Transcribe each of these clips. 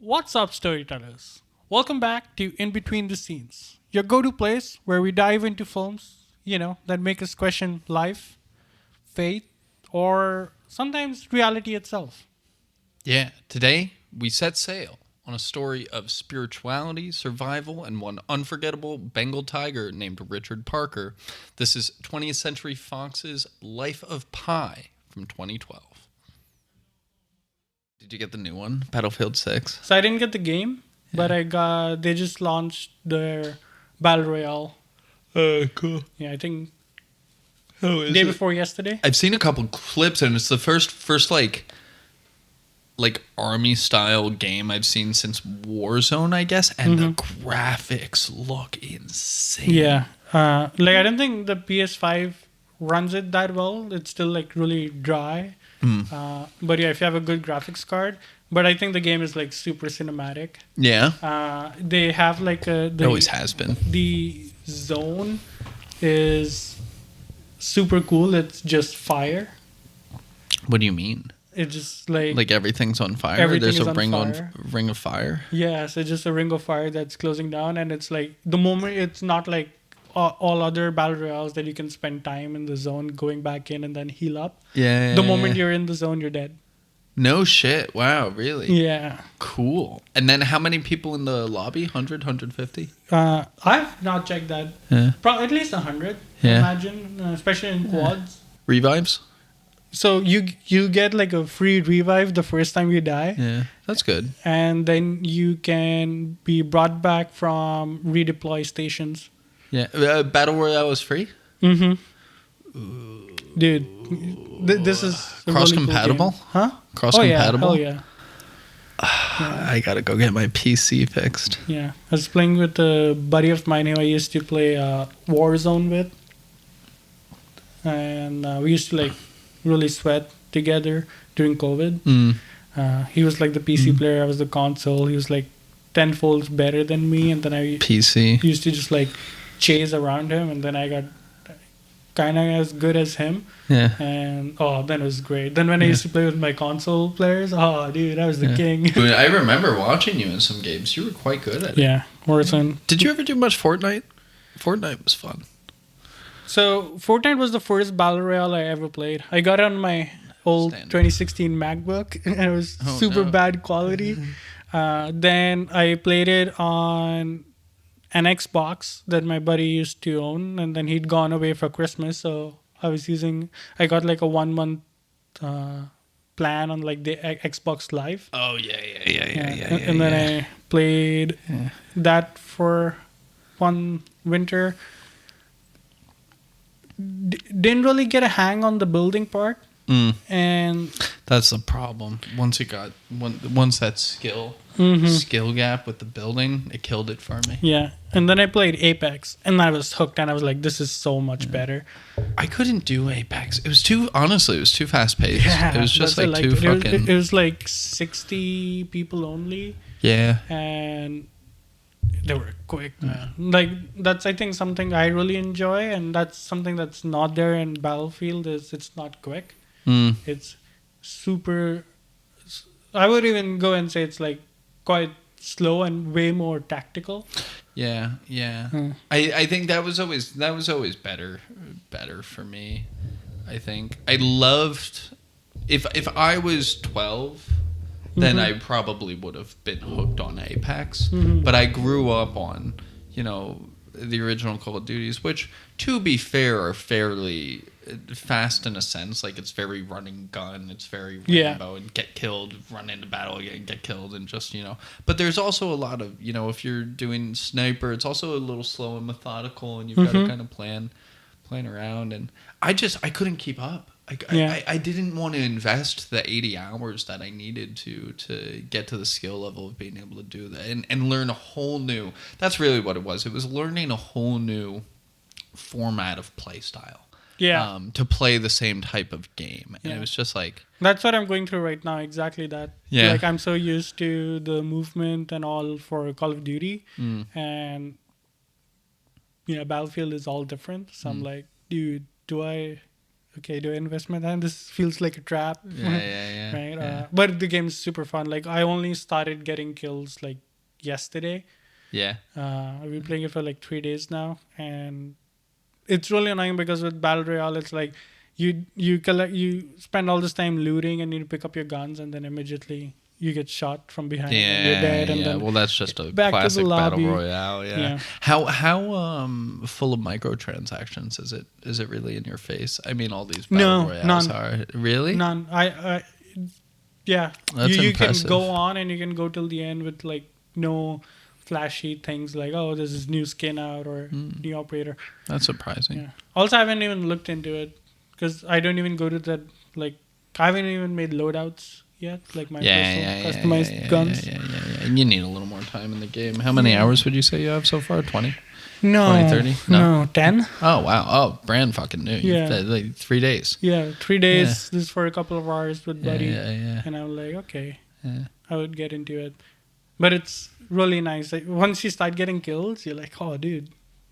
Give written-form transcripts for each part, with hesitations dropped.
What's up, storytellers? Welcome back to In Between the Scenes, your go to place where we dive into films, that make us question life, faith, or sometimes reality itself. Yeah, today we set sail on a story of spirituality, survival, and one unforgettable Bengal tiger named Richard Parker. This is 20th Century Fox's Life of Pi from 2012. Did you get the new one, Battlefield 6? So I didn't get the game, but they just launched their Battle Royale. Cool. Yeah, I think How is day before yesterday. I've seen a couple clips, and it's the first like army style game I've seen since Warzone, I guess, and the graphics look insane. Yeah. I don't think the PS5 runs it that well. It's still really dry. But yeah, if you have a good graphics card. But I think the game is super cinematic. Yeah. They have It always has been. The zone is super cool. It's just fire. What do you mean? It's just like everything's on fire. Everything There's is a on ring of fire. Yeah, so just a ring of fire that's closing down, and it's the moment it's not like all other battle royales that you can spend time in the zone, going back in and then heal up. Yeah. The moment you're in the zone, you're dead. No shit. Wow, really? Yeah. Cool. And then how many people in the lobby? 100, 150? I've not checked that. Yeah. At least 100. Yeah. Imagine, especially in quads. Revives? So you get a free revive the first time you die. Yeah, that's good. And then you can be brought back from redeploy stations. Yeah. Battle Royale is free? Mm-hmm. Dude, this is cross-compatible? Really cool game. Huh? Cross-compatible? Oh yeah. I gotta go get my PC fixed. Yeah. I was playing with a buddy of mine who I used to play Warzone with. And we used to really sweat together during COVID. He was the PC player, I was the console. He was tenfold better than me, and then I PC used to just chase around him, and then I got kind of as good as him. Yeah. And then it was great. Then when I used to play with my console players, dude, I was the king. I remember watching you in some games. You were quite good at it. Yeah, Warzone. Did you ever do much Fortnite? Fortnite was fun. So Fortnite was the first battle royale I ever played. I got it on my old 2016 MacBook, and it was super bad quality. Then I played it on an Xbox that my buddy used to own, and then he'd gone away for Christmas, so I got a 1 month plan on the Xbox Live. Oh yeah. And then I played that for one winter. Didn't really get a hang on the building part, and that's the problem. Once that skill gap with the building, it killed it for me. Yeah, and then I played Apex, and I was hooked, and I was like, "This is so much better." I couldn't do Apex. It was too fast paced. Yeah, it was just too fucking. It was 60 people only. Yeah, and they were quick. That's I think something I really enjoy, and that's something that's not there in Battlefield. Is it's not quick. It's super. I would even go and say it's quite slow and way more tactical. Yeah. I think that was always better for me. I think I loved if I was 12. Then I probably would have been hooked on Apex. But I grew up on, the original Call of Duties, which, to be fair, are fairly fast in a sense. It's very running gun. It's very Rambo and get killed, run into battle again, get killed, and just, But there's also a lot of, if you're doing sniper, it's also a little slow and methodical, and you've got to kind of plan around. And I couldn't keep up. I didn't want to invest the 80 hours that I needed to get to the skill level of being able to do that and learn a whole new. That's really what it was. It was learning a whole new format of play style. Yeah. To play the same type of game, and it was just that's what I'm going through right now. Exactly that. Yeah. I'm so used to the movement and all for Call of Duty, and Battlefield is all different. So I'm dude, do I okay, do I invest my time? This feels like a trap. Yeah. Right? Yeah. But the game's super fun. Like, I only started getting kills like yesterday. Yeah. I've been playing it for like 3 days now, and it's really annoying because with Battle Royale, it's like you spend all this time looting and you pick up your guns, and then immediately you get shot from behind and you're dead, and then Well, that's just a back to the classic battle lobby. royale. Yeah. How full of microtransactions is it? Is it really in your face? I mean, all these battle royales are really none. Yeah, That's you can impressive. go on and you can go till the end with like no flashy things like, oh, there's this new skin out or new operator. That's surprising. Yeah. Also, I haven't even looked into it because I don't even go to that. Like, I haven't even made loadouts yet. Like my personal customized guns. Yeah. And you need a little more time in the game. How many hours would you say you have so far? 20? No. 20, 30? No, 10. Oh, wow. Oh, brand fucking new. Yeah. Like 3 days. Yeah, 3 days. This is for a couple of hours with Buddy. Yeah. And I'm like, okay, Yeah. I would get into it. But it's really nice. Like, once you start getting kills, you're like, oh, dude,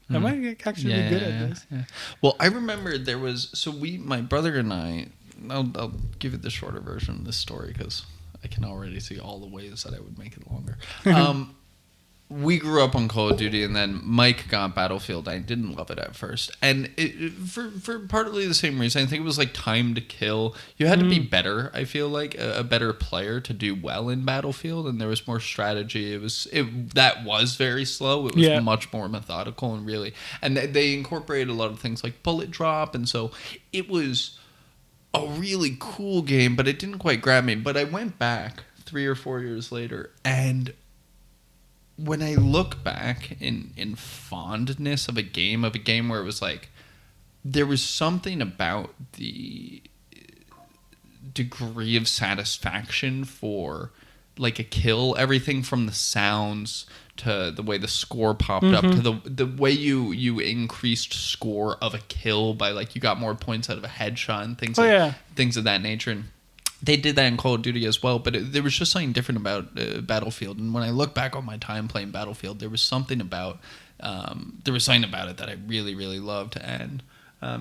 am I actually good at this? Yeah. Well, I remember there was, my brother and I, I'll give you the shorter version of this story because I can already see all the ways that I would make it longer. We grew up on Call of Duty, and then Mike got Battlefield. I didn't love it at first, and for partly the same reason. I think it was like time to kill. You had to be better. I feel like a better player to do well in Battlefield, and there was more strategy. That was very slow. It was much more methodical and they incorporated a lot of things like bullet drop, and so it was a really cool game. But it didn't quite grab me. But I went back 3 or 4 years later, and when I look back in fondness of a game where it was like there was something about the degree of satisfaction for like a kill, everything from the sounds to the way the score popped up to the way you increased score of a kill by like you got more points out of a headshot and things of that nature. And they did that in Call of Duty as well, but there was just something different about Battlefield. And when I look back on my time playing Battlefield, there was something about it that I really, really loved, and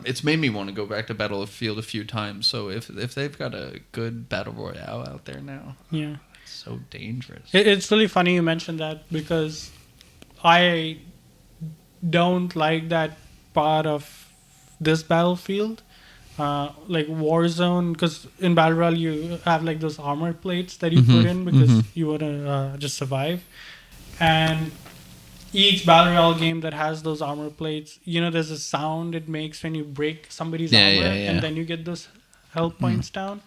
it's made me want to go back to Battlefield a few times. So if they've got a good battle royale out there now, it's so dangerous. It's really funny you mentioned that because I don't like that part of this Battlefield. Like Warzone, because in Battle Royale you have like those armor plates that you put in because you want to just survive. And each Battle Royale game that has those armor plates, there's a sound it makes when you break somebody's armor, and then you get those health points down.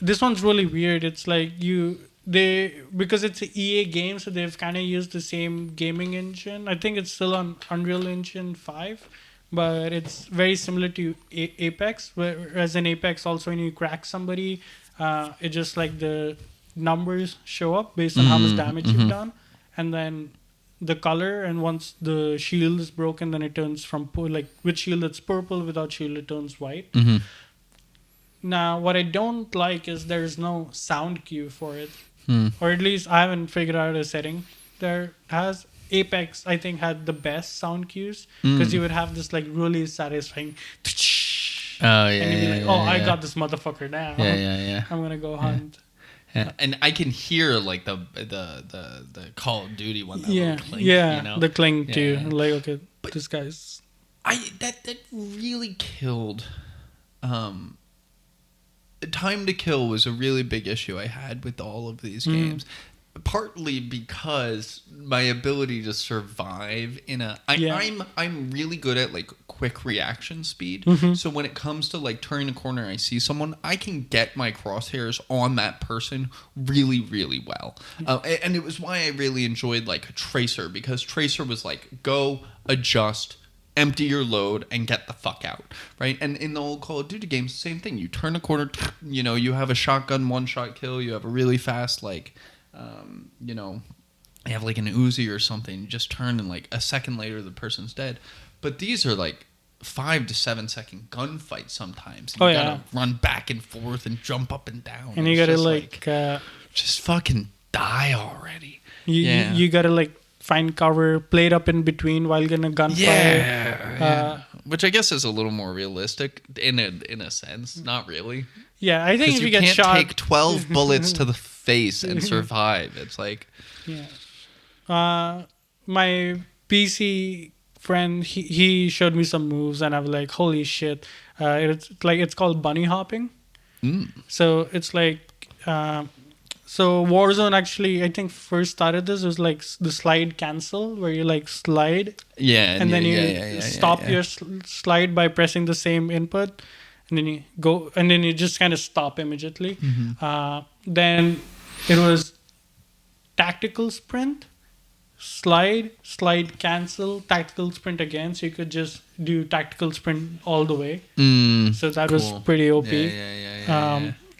This one's really weird. It's like because it's an EA game, so they've kind of used the same gaming engine. I think it's still on Unreal Engine 5. But it's very similar to Apex, whereas in Apex also when you crack somebody, it just like the numbers show up based on how much damage you've done. And then the color, and once the shield is broken, then it turns from like with shield it's purple, without shield it turns white. Now, what I don't like is there's no sound cue for it. Or at least I haven't figured out a setting there has. Apex, I think, had the best sound cues because you would have this like really satisfying. And you'd be like, I got this motherfucker now. Yeah. I'm gonna go hunt. Yeah. And I can hear like the Call of Duty one. That clink, the clink too. Like, okay, but this guy's. That really killed. Time to kill was a really big issue I had with all of these games. Partly because my ability to survive I'm really good at like quick reaction speed. So when it comes to like turning a corner and I see someone, I can get my crosshairs on that person really, really well. And it was why I really enjoyed like Tracer, because Tracer was like go, adjust, empty your load, and get the fuck out, right? And in the old Call of Duty games, same thing. You turn a corner, you have a shotgun one-shot kill, you have a really fast like you have like an Uzi or something, you just turn and like a second later the person's dead. But these are like 5 to 7 second gunfights sometimes. You gotta run back and forth and jump up and down. And you gotta just fucking die already. You gotta like find cover, play it up in between while getting a gunfire. which I guess is a little more realistic in a sense. Not really. Yeah, I think if you get can't shot, take 12 bullets to the face and survive. It's like, my PC friend, he showed me some moves, and I was like, holy shit! It's called bunny hopping. So it's like. So Warzone actually, I think first started this. It was like the slide cancel, where you like slide, and then you stop your slide by pressing the same input, and then you go, and then you just kind of stop immediately. Then it was tactical sprint, slide, cancel, tactical sprint again. So you could just do tactical sprint all the way. So that was pretty OP.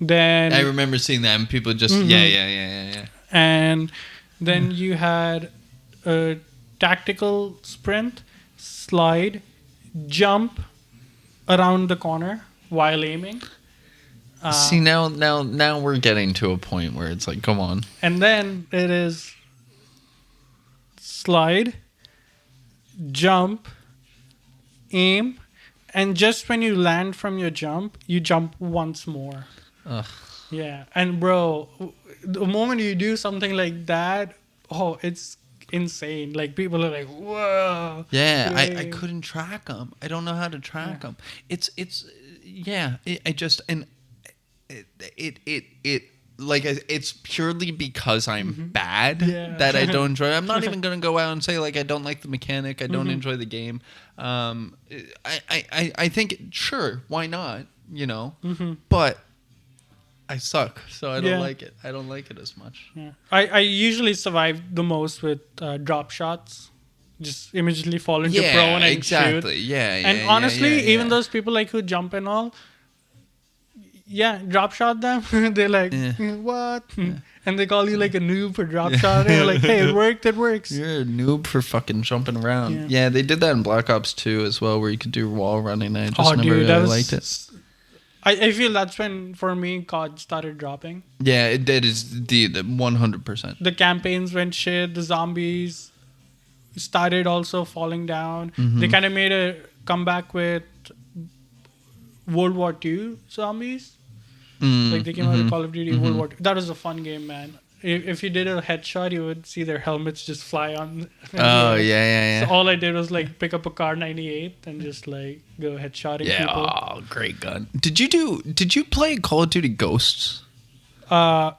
Then I remember seeing that, and people just and then you had a tactical sprint, slide, jump around the corner while aiming. See, now we're getting to a point where it's like, come on. And then it is slide, jump, aim, and just when you land from your jump, you jump once more. Ugh. Yeah, and bro, the moment you do something like that, it's insane. Like, people are like, whoa. Yeah, I couldn't track them. I don't know how to track them. It's it's purely because I'm bad that I don't enjoy it. I'm not even going to go out and say, like, I don't like the mechanic. I don't enjoy the game. I think, sure, why not, you know? But I suck, so I don't like it. I don't like it as much. Yeah. I usually survive the most with drop shots. Just immediately fall into prone and shoot. And honestly, even those people like who jump and all, drop shot them. They're like, what? And they call you like a noob for drop shot. You're like, hey, it worked. It works. You're a noob for fucking jumping around. Yeah, they did that in Black Ops 2 as well, where you could do wall running. I just never really liked it. I feel that's when, for me, COD started dropping. Yeah, it is the 100%. The campaigns went shit. The zombies started also falling down. They kind of made a comeback with World War II zombies. Like, they came out with Call of Duty World War II. That was a fun game, man. If you did a headshot, you would see their helmets just fly on. Oh, yeah. So all I did was like pick up a Car 98 and just like go headshotting people. Oh, great gun. Did you play Call of Duty Ghosts? No,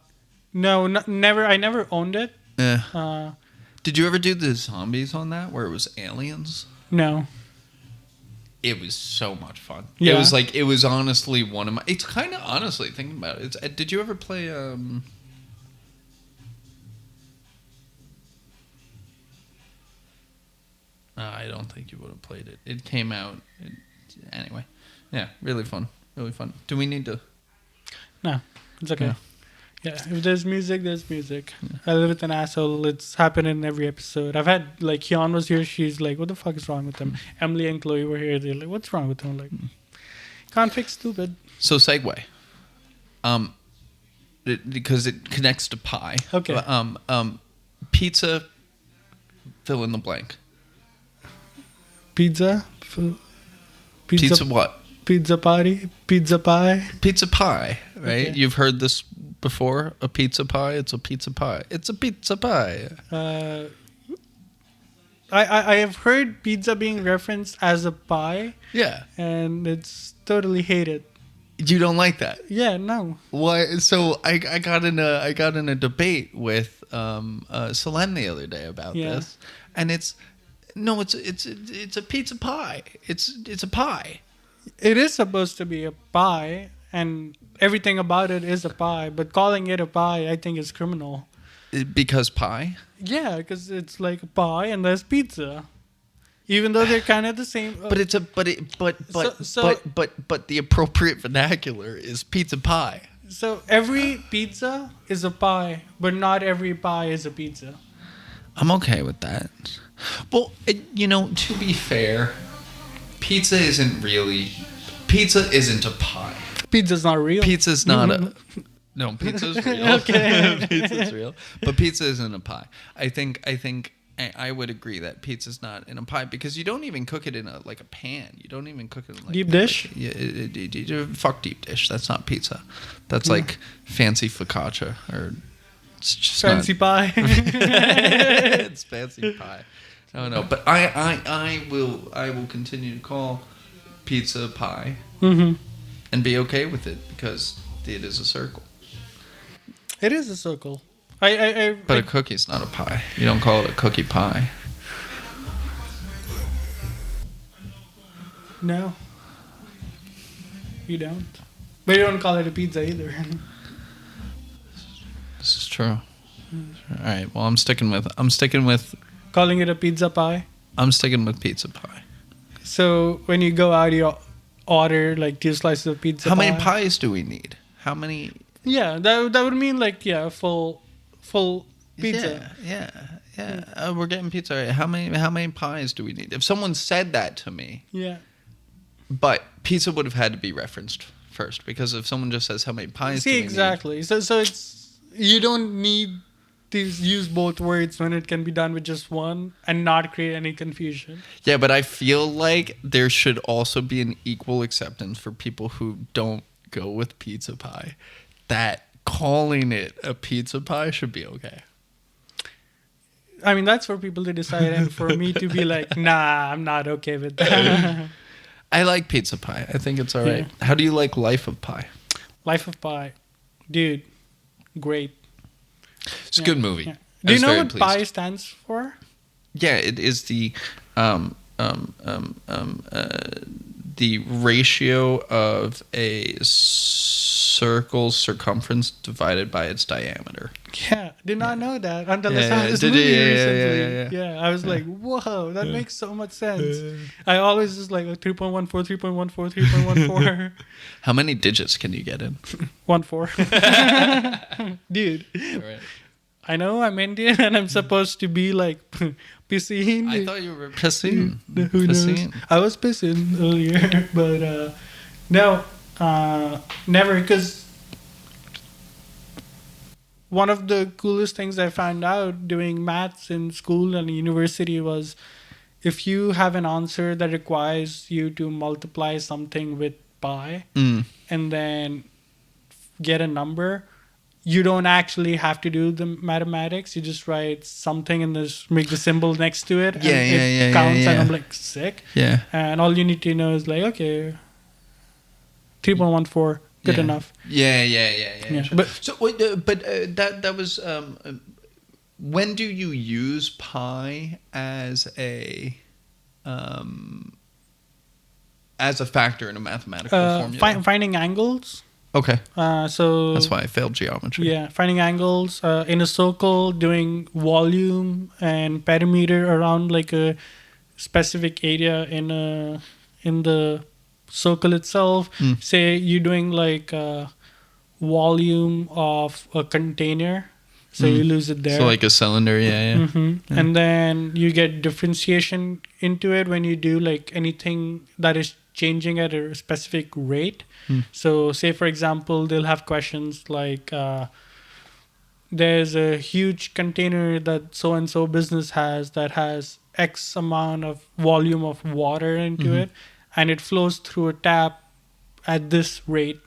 never. I never owned it. Did you ever do the zombies on that, where it was aliens? No. It was so much fun. Yeah. It was honestly one of my. It's kind of, honestly, thinking about it. Did you ever play? I don't think you would have played it. It came out anyway. Yeah, really fun. Really fun. Do we need to? No, it's okay. Yeah, if there's music, there's music. I live with an asshole. It's happened in every episode. I've had, like, Yann was here. She's like, what the fuck is wrong with him? Emily and Chloe were here. They're like, what's wrong with him? Like, can't fix stupid. So, segue. Because it connects to pie. Okay. Pizza, fill in the blank. Pizza what? Pizza party? Pizza pie? Pizza pie, right? Okay. You've heard this before? A pizza pie? It's a pizza pie. It's a pizza pie. I have heard pizza being referenced as a pie. Yeah. And it's totally hated. You don't like that? Yeah, no. Why? So I got in a debate with Selene the other day about this, and it's a pizza pie. It's a pie. It is supposed to be a pie, and everything about it is a pie. But calling it a pie, I think, is criminal. Because pie? Yeah, because it's like a pie and there's pizza, even though they're kind of the same. But the appropriate vernacular is pizza pie. So every pizza is a pie, but not every pie is a pizza. I'm okay with that. Well, to be fair, pizza isn't a pie. Pizza's not real. Pizza's not a... No, pizza's real. Okay. Pizza's real. But pizza isn't a pie. I think I would agree that pizza's not in a pie because you don't even cook it in a pan. You don't even cook it in deep dish. Fuck deep dish. That's not pizza. That's like fancy focaccia or it's just fancy pie. It's fancy pie. I don't know, but I will continue to call pizza pie and be okay with it because it is a circle. It is a circle. But a cookie's not a pie. You don't call it a cookie pie. No. You don't. But you don't call it a pizza either. This is true. All right. Well, I'm sticking with calling it a pizza pie. I'm sticking with pizza pie. So when you go out, you order like 2 slices of pizza. How many pies do we need? How many? Yeah, that would mean like full pizza. Yeah. We're getting pizza. Right. How many pies do we need? If someone said that to me, yeah. But pizza would have had to be referenced first because if someone just says how many pies, do we exactly. Need? So it's you don't need to use both words when it can be done with just one and not create any confusion. Yeah, but I feel like there should also be an equal acceptance for people who don't go with pizza pie. That calling it a pizza pie should be okay. I mean, that's for people to decide and for me to be like, nah, I'm not okay with that. I like pizza pie. I think it's all right. Yeah. How do you like Life of Pi? Life of Pi. Dude, great. It's a good movie. Yeah. Do you know what pi stands for? Yeah, it is the ratio of a circle's circumference divided by its diameter. Yeah, did not know that until I saw this movie recently. Yeah, I was like, whoa, that makes so much sense. I always just like 3.14, 3.14, 3.14. How many digits can you get in? 14. Dude. Right. I know I'm Indian and I'm supposed to be like piscine. I thought you were piscine. Who knows? I was pissing earlier, but no, never. Because one of the coolest things I found out doing maths in school and university was if you have an answer that requires you to multiply something with pi and then get a number, you don't actually have to do the mathematics. You just write something and just make the symbol next to it. It counts and I'm like, sick. Yeah. And all you need to know is like, okay, 3.14, good enough. Yeah. Sure. But that was when do you use pi as a factor in a mathematical formula? Finding angles. Okay. So that's why I failed geometry. Yeah, finding angles in a circle, doing volume and perimeter around like a specific area in the circle itself. Say you're doing like volume of a container, so you lose it there. So like a cylinder, yeah. And then you get differentiation into it when you do like anything that is changing at a specific rate. So say for example they'll have questions like there's a huge container that so and so business has that has X amount of volume of water into it and it flows through a tap at this rate.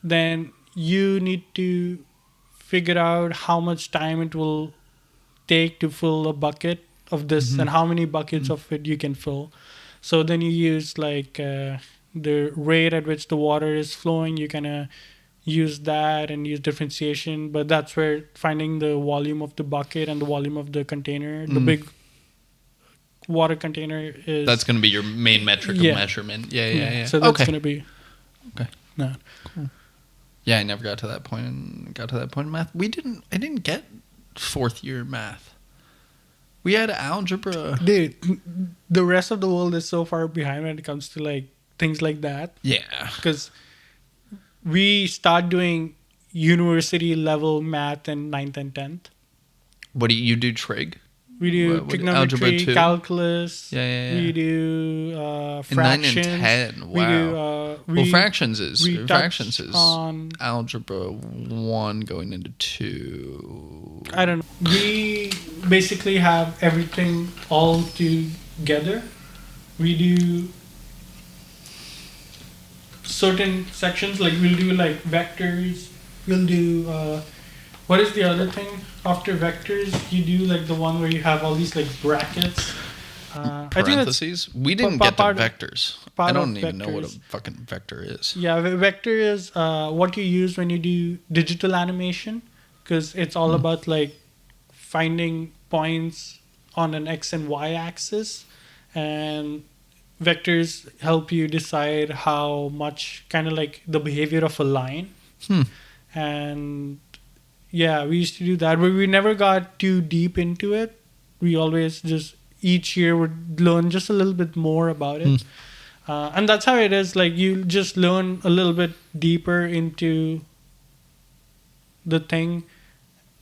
Then you need to figure out how much time it will take to fill a bucket of this and how many buckets of it you can fill. So then you use like the rate at which the water is flowing. You kind of use that and use differentiation. But that's where finding the volume of the bucket and the volume of the container, the big water container is... That's going to be your main metric of measurement. Yeah. So that's going to be... Okay. No. Cool. Yeah, I never got to that point in math. I didn't get 4th year math. We had algebra. Dude, the rest of the world is so far behind when it comes to like things like that. Yeah. Because we start doing university level math in 9th and 10th. What do you do trig? We do Algebra trigonometry, 2? calculus. Yeah. We do fractions. 9 and 10. Wow. We do, fractions is on algebra 1 going into 2. I don't know. We basically have everything all together. We do certain sections, like we'll do like vectors. We'll do what is the other thing after vectors? You do like the one where you have all these like brackets. I think Parentheses? We didn't get to vectors. I don't even know what a fucking vector is. Yeah, vector is what you use when you do digital animation, because it's all about like finding points on an X and Y axis, and vectors help you decide how much, kind of like the behavior of a line. And yeah, we used to do that, but we never got too deep into it. We always just each year would learn just a little bit more about it. And that's how it is. Like, you just learn a little bit deeper into the thing.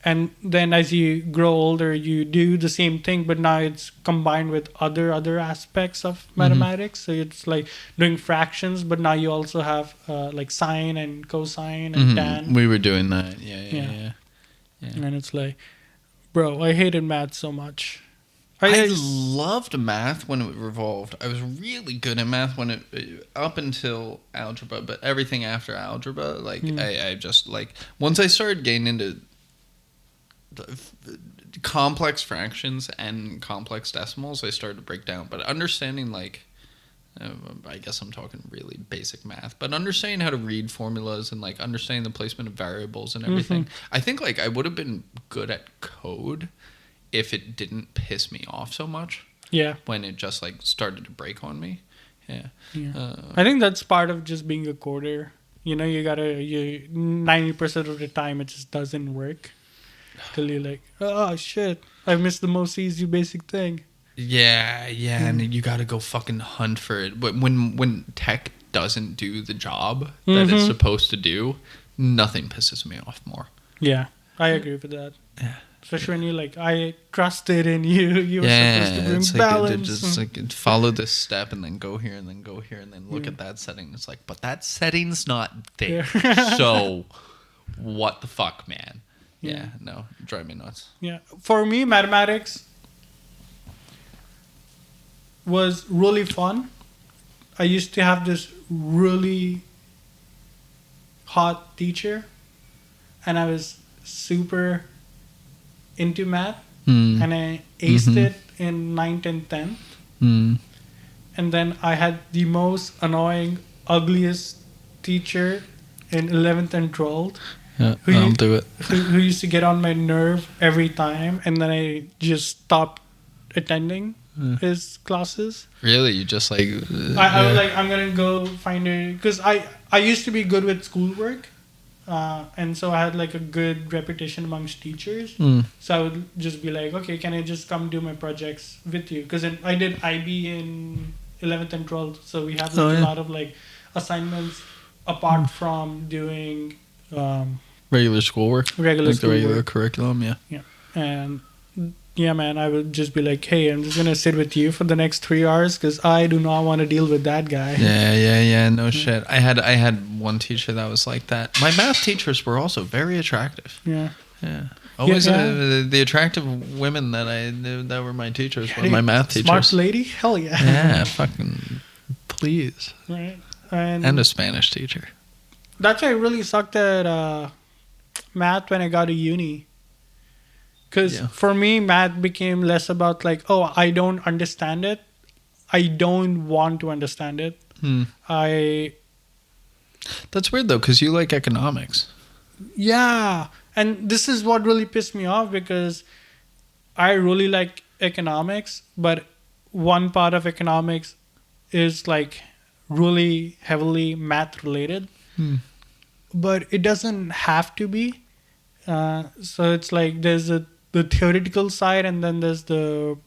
And then as you grow older, you do the same thing, but now it's combined with other aspects of mathematics. So it's like doing fractions, but now you also have like sine and cosine and tan. We were doing that. Yeah. And it's like, bro, I hated math so much. I loved math when it revolved. I was really good at math when it up until algebra, but everything after algebra, like I just like once I started getting into complex fractions and complex decimals, I started to break down. But understanding like I guess I'm talking really basic math, but understanding how to read formulas and like understanding the placement of variables and everything. I think like I would have been good at code if it didn't piss me off so much. Yeah. When it just like started to break on me. Yeah. I think that's part of just being a coder. You know, you 90% of the time it just doesn't work. Till you're like, oh shit, I missed the most easy basic thing. Yeah, and you gotta go fucking hunt for it. But when tech doesn't do the job that it's supposed to do, nothing pisses me off more. Yeah, I agree with that. Yeah. Especially when you're like, I trusted in you. You were supposed to bring it's balance. Like, just like follow this step and then go here and then go here and then look at that setting. It's like, but that setting's not there. So what the fuck, man? Yeah, no, drive me nuts. Yeah, for me, mathematics was really fun. I used to have this really hot teacher, and I was super into math, and I aced it in 9th and 10th. And then I had the most annoying, ugliest teacher in 11th and 12th. Yeah, I'll do it. Who used to get on my nerve every time, and then I just stopped attending his classes. Really? You just like... I was like, I'm going to go find her. Because I used to be good with schoolwork. And so I had like a good reputation amongst teachers. So I would just be like, okay, can I just come do my projects with you? Because I did IB in 11th and 12th. So we have like a lot of like assignments apart from doing... regular schoolwork, like the regular curriculum. Yeah. And yeah, man, I would just be like, hey, I'm just gonna sit with you for the next 3 hours because I do not want to deal with that guy. No shit. I had one teacher that was like that. My math teachers were also very attractive. Always the attractive women that I knew that were my teachers were my math teachers. Smart lady, hell yeah. Yeah, fucking please. Right. And a Spanish teacher. That's why I really sucked at math when I got to uni. Because for me, math became less about like, oh, I don't understand it. I don't want to understand it. That's weird though, because you like economics. Yeah. And this is what really pissed me off, because I really like economics, but one part of economics is like really heavily math related. But it doesn't have to be. So it's like there's the theoretical side, and then there's the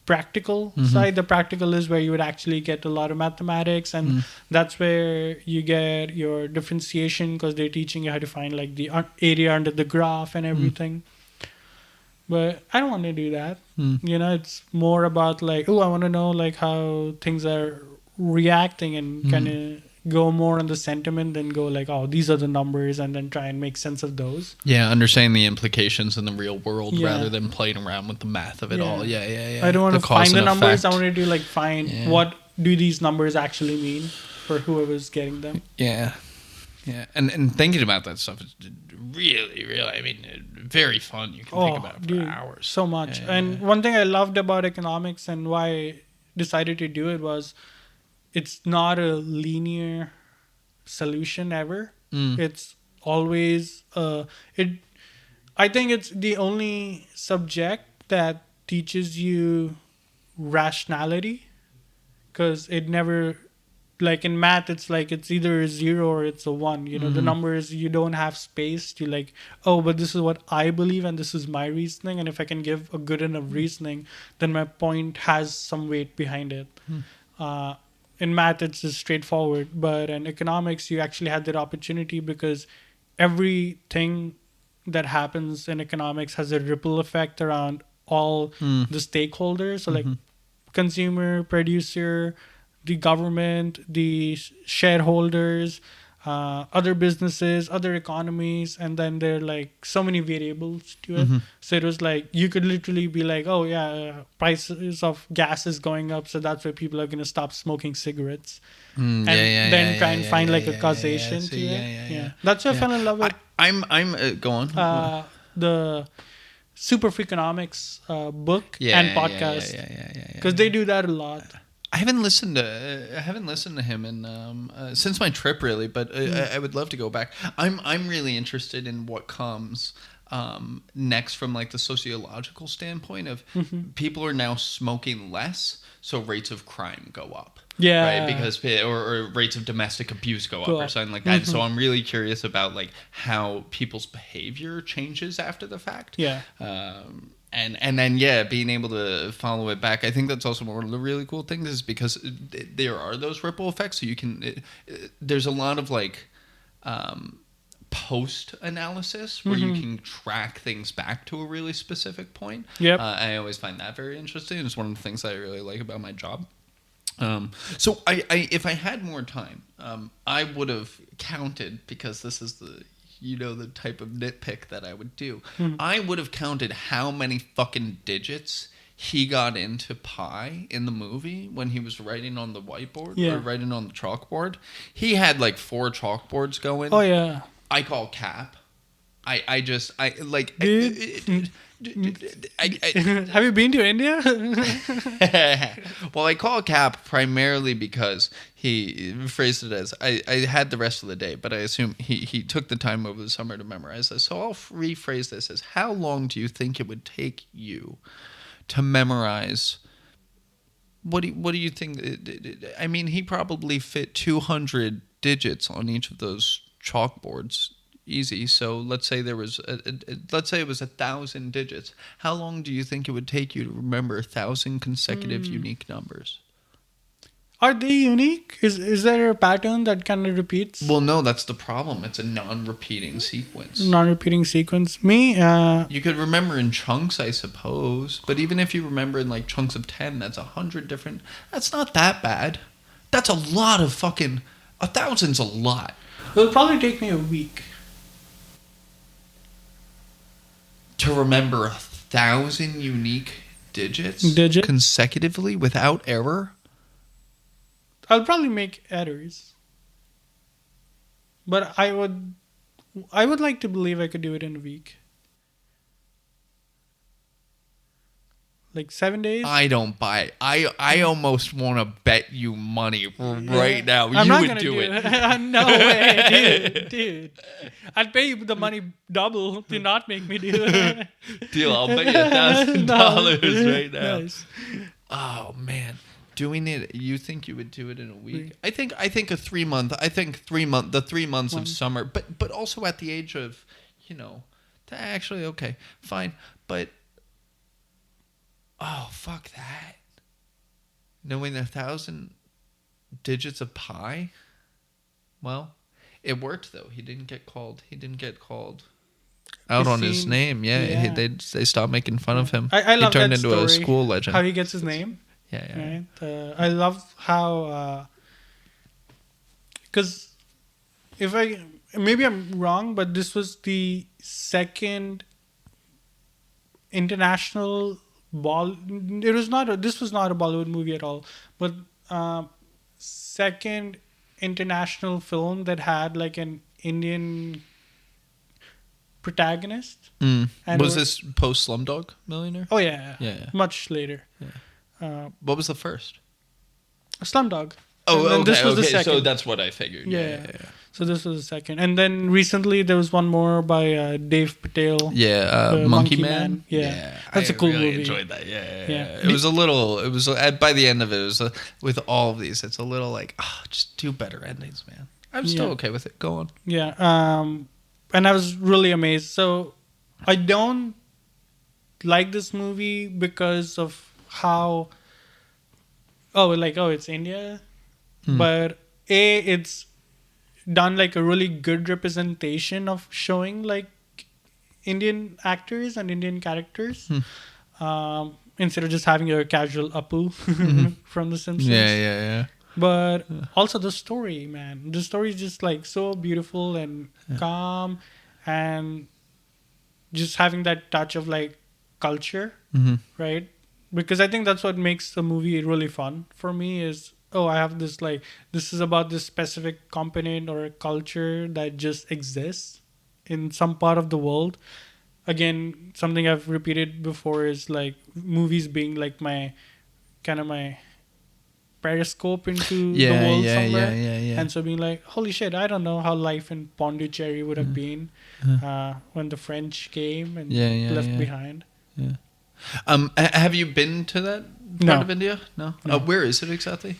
practical side. The practical is where you would actually get a lot of mathematics, and that's where you get your differentiation, because they're teaching you how to find like the area under the graph and everything. But I don't want to do that. It's more about like, oh, I want to know like how things are reacting and kind of go more on the sentiment than go like, oh, these are the numbers, and then try and make sense of those. Yeah, understanding the implications in the real world rather than playing around with the math of it all. Yeah. I don't want to find the numbers. Effect. I want to do like find what do these numbers actually mean for whoever's getting them. Yeah. And thinking about that stuff is really, I mean, very fun. You can think about it for hours. So much. And one thing I loved about economics and why I decided to do it was it's not a linear solution ever. It's always I think it's the only subject that teaches you rationality, because it never, like in math, it's like it's either a 0 or it's a 1. The numbers, you don't have space to like, oh, but this is what I believe and this is my reasoning, and if I can give a good enough reasoning, then my point has some weight behind it. In math, it's just straightforward, but in economics, you actually had that opportunity, because everything that happens in economics has a ripple effect around all the stakeholders. So like consumer, producer, the government, the shareholders, other businesses, other economies, and then there are like so many variables to it. So it was like you could literally be like, oh yeah, prices of gas is going up, so that's why people are going to stop smoking cigarettes, and then try and find like a causation to it. Yeah, that's why I fell in love with. I'm go on. The Super Freakonomics book and podcast, because they do that a lot. I haven't listened to him in since my trip really, but I would love to go back. I'm really interested in what comes next from like the sociological standpoint of people are now smoking less, so rates of crime go up. Yeah, right, because or rates of domestic abuse go up or something like that. So I'm really curious about like how people's behavior changes after the fact. Yeah. And then being able to follow it back. I think that's also one of the really cool things, is because there are those ripple effects. So you can there's a lot of like post analysis where you can track things back to a really specific point. Yep. I always find that very interesting. It's one of the things that I really like about my job. So I if I had more time, I would have counted, because this is the the type of nitpick that I would do. I would have counted how many fucking digits he got into pi in the movie when he was writing on the whiteboard or writing on the chalkboard. He had like 4 chalkboards going. Oh yeah. I call cap. I like. Have you been to India? Well, I call cap primarily because he phrased it as I had the rest of the day, but I assume he took the time over the summer to memorize this. So I'll rephrase this as, how long do you think it would take you to memorize? What do you think? I mean, he probably fit 200 digits on each of those chalkboards. Easy. So let's say there was let's say it was 1,000 digits. How long do you think it would take you to remember 1,000 consecutive unique numbers? Are they unique? Is there a pattern that kind of repeats? Well, no, that's the problem. It's a non-repeating sequence. Non-repeating sequence. You could remember in chunks, I suppose. But even if you remember in like chunks of 10, that's 100 different. That's not that bad. That's a lot of fucking. 1,000's a lot. It'll probably take me a week to remember 1,000 unique digits consecutively without error. I'll probably make errors, but I would like to believe I could do it in a week. Like 7 days? I don't buy it. I almost want to bet you money right now. I'm you not would gonna do it. No way, dude. I'd pay you the money double to not make me do it. Deal. I'll bet you $1,000 right now. Nice. Oh man, doing it. You think you would do it in a week? I think a 3 month. I think 3 month. The 3 months of summer, but also at the age of, actually okay, fine, but. Oh, fuck that. Knowing 1,000 digits of pi? Well, it worked, though. He didn't get called. out on his name. Yeah, they stopped making fun of him. I love he turned that into story, a school legend. how he gets his name. Yeah. Right? I love how, because maybe I'm wrong, but this was the second international this was not a Bollywood movie at all, but second international film that had like an Indian protagonist. And Was this post Slumdog Millionaire? Oh yeah. Much later. What was the first? Slumdog. Oh, and then okay, this was the okay. second. So that's what I figured. Yeah. So this was the second, and then recently there was one more by Dave Patel. Yeah, Monkey Man. Yeah, that's a cool really movie. Enjoyed that. Yeah. It was a little. It was by the end of it. It was with all of these. It's a little like, just do better endings, man. I'm still okay with it. Go on. Yeah. And I was really amazed. So I don't like this movie because of how. It's India, but it's done like a really good representation of showing like Indian actors and Indian characters, instead of just having a casual Apu from The Simpsons. Yeah. But also the story, man. The story is just like so beautiful and calm, and just having that touch of like culture, right? Because I think that's what makes the movie really fun for me is, I have this this is about this specific component or a culture that just exists in some part of the world. Again, something I've repeated before is like movies being like my periscope into the world somewhere. Yeah. And so being like, holy shit, I don't know how life in Pondicherry would have been when the French came and left behind. Yeah. Have you been to that part of India? No. Where is it exactly?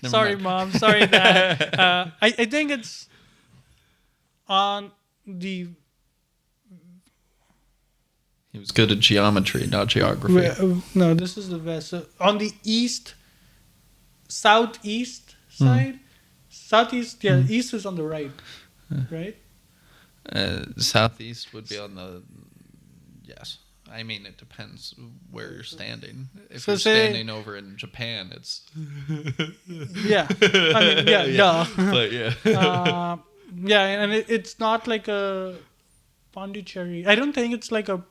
Sorry, Mom. Sorry, Dad. I think it's on the. He was good at geometry, not geography. No, this is the west. So on the southeast side. Southeast, east is on the right, right? Southeast would be on the. Yes. I mean, it depends where you're standing. If you're standing over in Japan, it's. Yeah. I mean, duh. But yeah. And it's not like a Pondicherry. I don't think it's like a.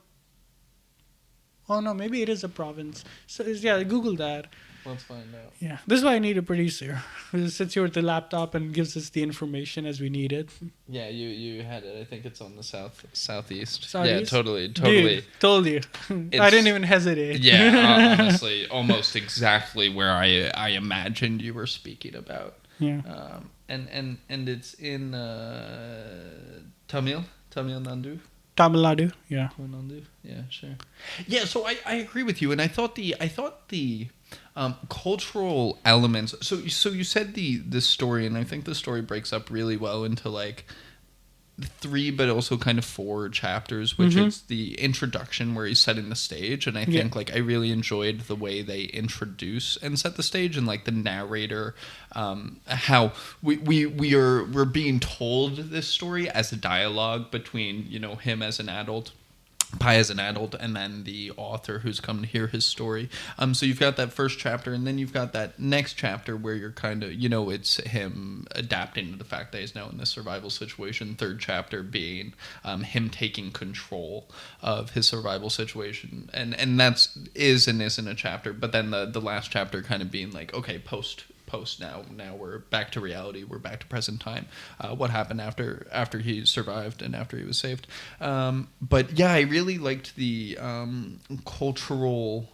Oh no, maybe it is a province. So Google that. Let's find out. Yeah, this is why I need a producer who sits here with the laptop and gives us the information as we need it. Yeah, you had it. I think it's on the southeast. Yeah, totally. Dude, told you. I didn't even hesitate. Yeah, honestly, almost exactly where I imagined you were speaking about. Yeah. And it's in Tamil Nadu. Tamil Nadu, yeah. Yeah, sure. Yeah, so I agree with you, and I thought the cultural elements. So you said the story, and I think the story breaks up really well into like 3, but also kind of 4 chapters, which is the introduction where he's setting the stage, and I think like I really enjoyed the way they introduce and set the stage, and like the narrator, how we're being told this story as a dialogue between him as an adult. Pi as an adult, and then the author who's come to hear his story. So you've got that first chapter, and then you've got that next chapter where you're kind of, it's him adapting to the fact that he's now in this survival situation. Third chapter being him taking control of his survival situation, and that's and isn't a chapter. But then the last chapter kind of being like, okay, post now we're back to reality, we're back to present time, what happened after he survived and after he was saved. But yeah, I really liked the cultural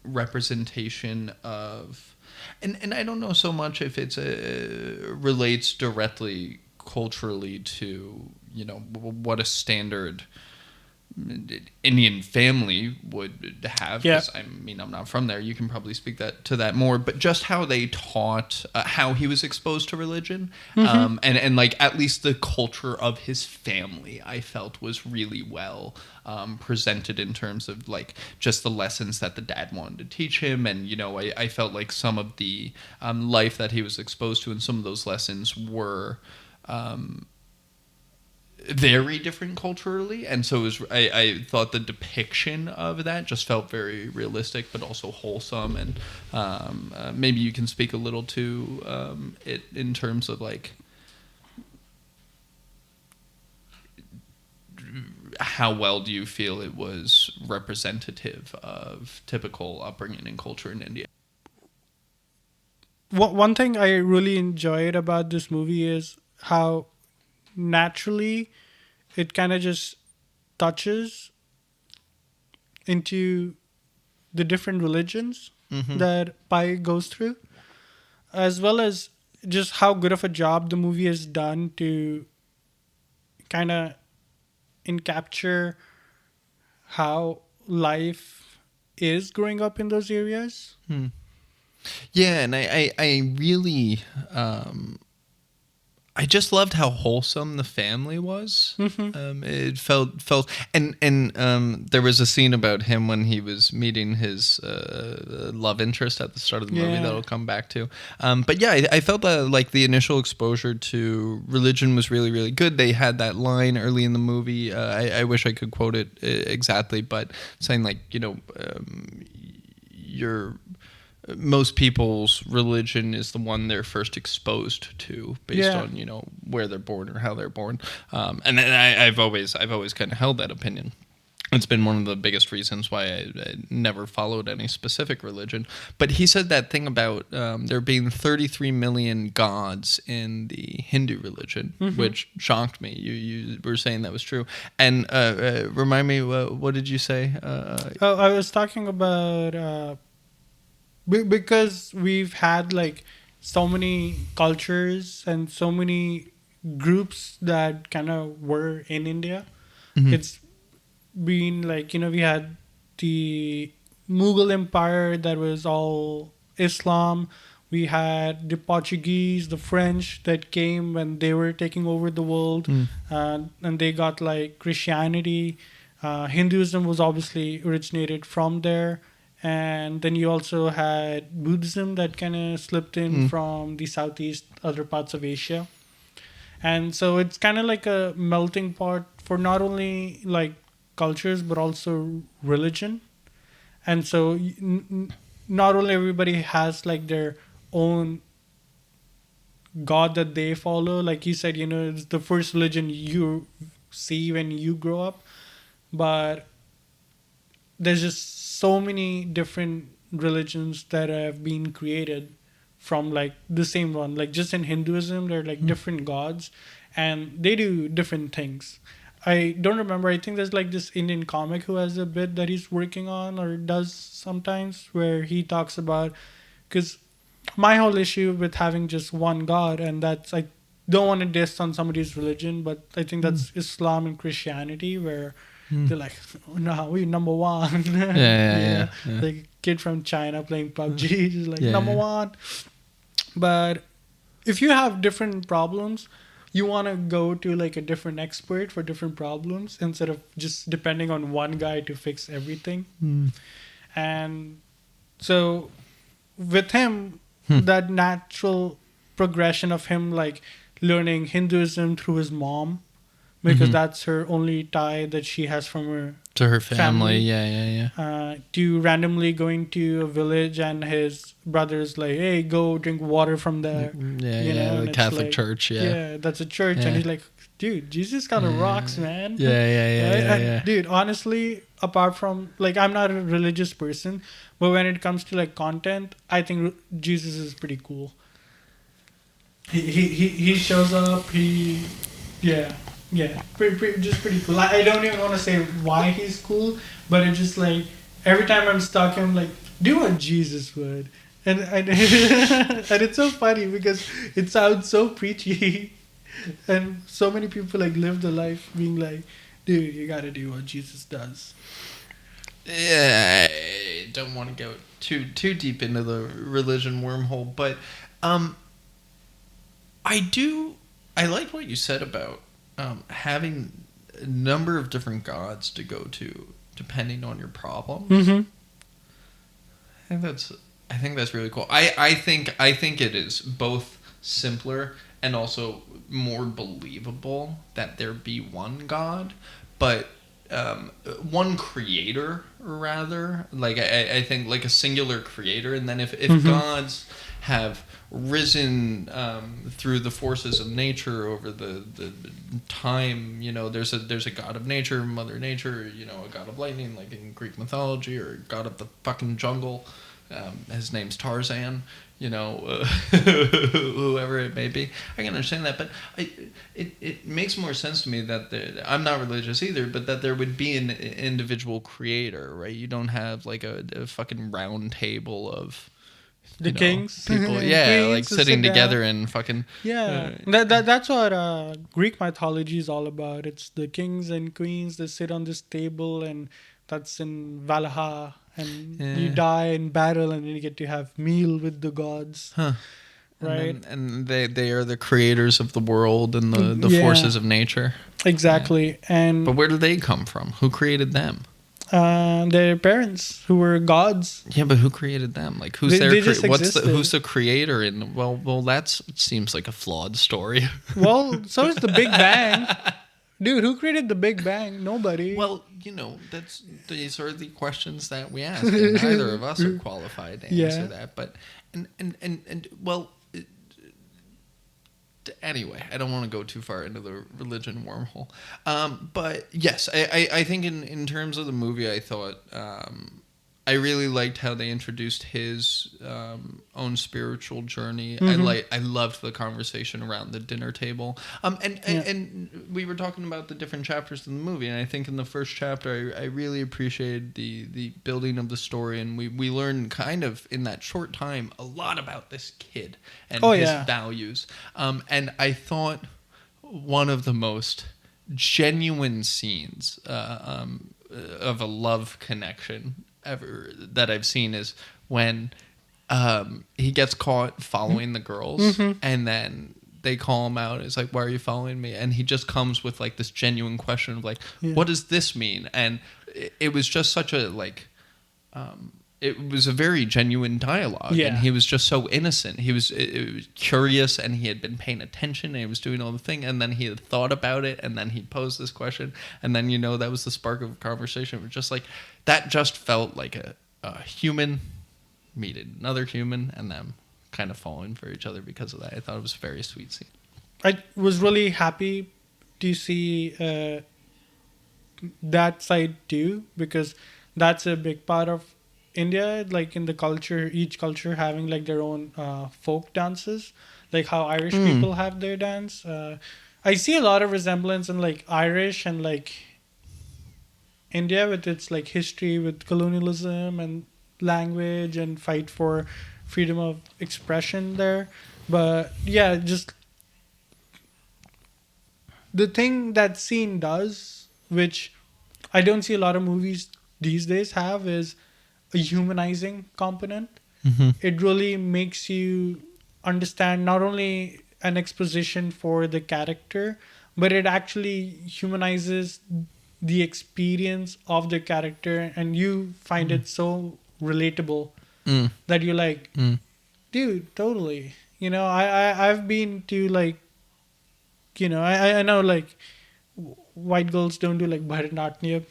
representation of, and I don't know so much if it's relates directly culturally to what a standard Indian family would have. Yeah. I mean, I'm not from there. You can probably speak to that more. But just how they taught, how he was exposed to religion, and like at least the culture of his family, I felt was really well presented in terms of like just the lessons that the dad wanted to teach him, and I felt like some of the life that he was exposed to, and some of those lessons were very different culturally, and so it was, I thought the depiction of that just felt very realistic, but also wholesome. And maybe you can speak a little to it in terms of like how well do you feel it was representative of typical upbringing and culture in India? One thing I really enjoyed about this movie is how naturally it kind of just touches into the different religions that Pai goes through, as well as just how good of a job the movie has done to kind of capture how life is growing up in those areas. Yeah, and I really I just loved how wholesome the family was. It felt, and there was a scene about him when he was meeting his love interest at the start of the movie that I'll come back to. But yeah, I felt that like the initial exposure to religion was really, really good. They had that line early in the movie. I wish I could quote it exactly, but saying like, your most people's religion is the one they're first exposed to based on where they're born or how they're born, and I've always kind of held that opinion. It's been one of the biggest reasons why I never followed any specific religion. But he said that thing about there being 33 million gods in the Hindu religion, which shocked me. You were saying that was true. And remind me, what did you say? I was talking about because we've had like so many cultures and so many groups that kind of were in India. It's been like, we had the Mughal Empire that was all Islam. We had the Portuguese, the French that came when they were taking over the world, and they got like Christianity. Hinduism was obviously originated from there. And then you also had Buddhism that kind of slipped in from the southeast, other parts of Asia. And so it's kind of like a melting pot for not only like cultures, but also religion. And so not only everybody has like their own God that they follow. Like you said, it's the first religion you see when you grow up. But there's just so many different religions that have been created from like the same one. Like just in Hinduism, there are like different gods and they do different things. I don't remember. I think there's like this Indian comic who has a bit that he's working on or does sometimes where he talks about, because my whole issue with having just one God, and that's, I don't want to diss on somebody's religion, but I think that's Islam and Christianity, where they're like, no, we number one. Yeah. Like a kid from China playing PUBG, just like number one. But if you have different problems, you want to go to like a different expert for different problems instead of just depending on one guy to fix everything. And so with him, that natural progression of him like learning Hinduism through his mom, because that's her only tie that she has from her to her family. Yeah. To randomly going to a village and his brother's like, hey, go drink water from there. The Catholic like, church. Yeah, that's a church. And he's like, dude, Jesus kind of rocks, man. Yeah. Dude, honestly, apart from, like, I'm not a religious person, but when it comes to, like, content, I think Jesus is pretty cool. He shows up, pretty cool. I don't even want to say why he's cool, but it's just like every time I'm stuck, I'm like, do what Jesus would, and and it's so funny because it sounds so preachy, and so many people like live the life being like, dude, you gotta do what Jesus does. Yeah, I don't want to go too deep into the religion wormhole, but I like what you said about having a number of different gods to go to depending on your problem. I think that's really cool. I think it is both simpler and also more believable that there be one God, but one creator rather. Like I think like a singular creator, and then if gods have risen through the forces of nature over the time, there's a god of nature, Mother Nature, a god of lightning like in Greek mythology, or a god of the fucking jungle. His name's Tarzan, whoever it may be. I can understand that, but it makes more sense to me that I'm not religious either, but that there would be an individual creator, right? You don't have like a fucking round table of the kings, people, queens like sitting together and fucking that's what Greek mythology is all about. It's the kings and queens that sit on this table, and that's in Valhalla, and you die in battle, and then you get to have meal with the gods. Right, and they are the creators of the world and the forces of nature. Exactly. But where do they come from? Who created them? Their parents, who were gods. Yeah, but who created them? Like, who's who's the creator? Well, that seems like a flawed story. Well, so is the Big Bang. Dude, who created the Big Bang? Nobody. Well, these are the questions that we ask, and neither of us are qualified to answer that. But anyway, I don't want to go too far into the religion wormhole. But yes, I think in terms of the movie, I thought I really liked how they introduced his own spiritual journey. I loved the conversation around the dinner table. And we were talking about the different chapters in the movie, and I think in the first chapter, I really appreciated the building of the story, and we learned kind of in that short time a lot about this kid and his values. And I thought one of the most genuine scenes of a love connection ever that I've seen is when he gets caught following the girls, and then they call him out. It's like, why are you following me? And he just comes with like this genuine question of like, what does this mean? And it was just such a like it was a very genuine dialogue, and he was just so innocent. He was curious, and he had been paying attention, and he was doing all the thing, and then he had thought about it, and then he posed this question, and then that was the spark of a conversation. It was just like that. Just felt like a human meeting another human, and them kind of falling for each other because of that. I thought it was a very sweet scene. I was really happy to see that side too, because that's a big part of India, like in the culture, each culture having like their own folk dances, like how Irish people have their dance. I see a lot of resemblance in like Irish and like India with its like history with colonialism and language and fight for freedom of expression there. But yeah, just the thing that scene does, which I don't see a lot of movies these days have, is a humanizing component. It really makes you understand not only an exposition for the character, but it actually humanizes the experience of the character, and you find it so relatable that you're like, dude, totally. I've been to like, I know like white girls don't do like Bharatanatyam.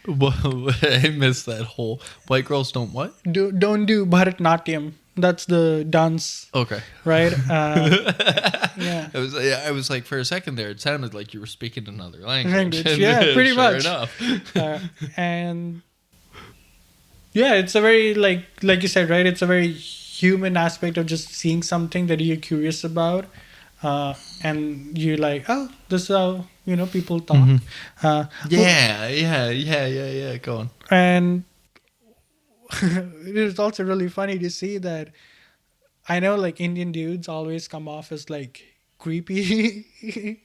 Whoa, I missed that whole. White girls don't what? Don't do Bharatanatyam. That's the dance. Okay. Right? I was like, for a second there, it sounded like you were speaking another language. Yeah, pretty much. Enough. And yeah, it's a very, like you said, right? It's a very human aspect of just seeing something that you're curious about. And you're like, oh, this is how, people talk. Yeah. Go on. And it's also really funny to see that I know like Indian dudes always come off as like creepy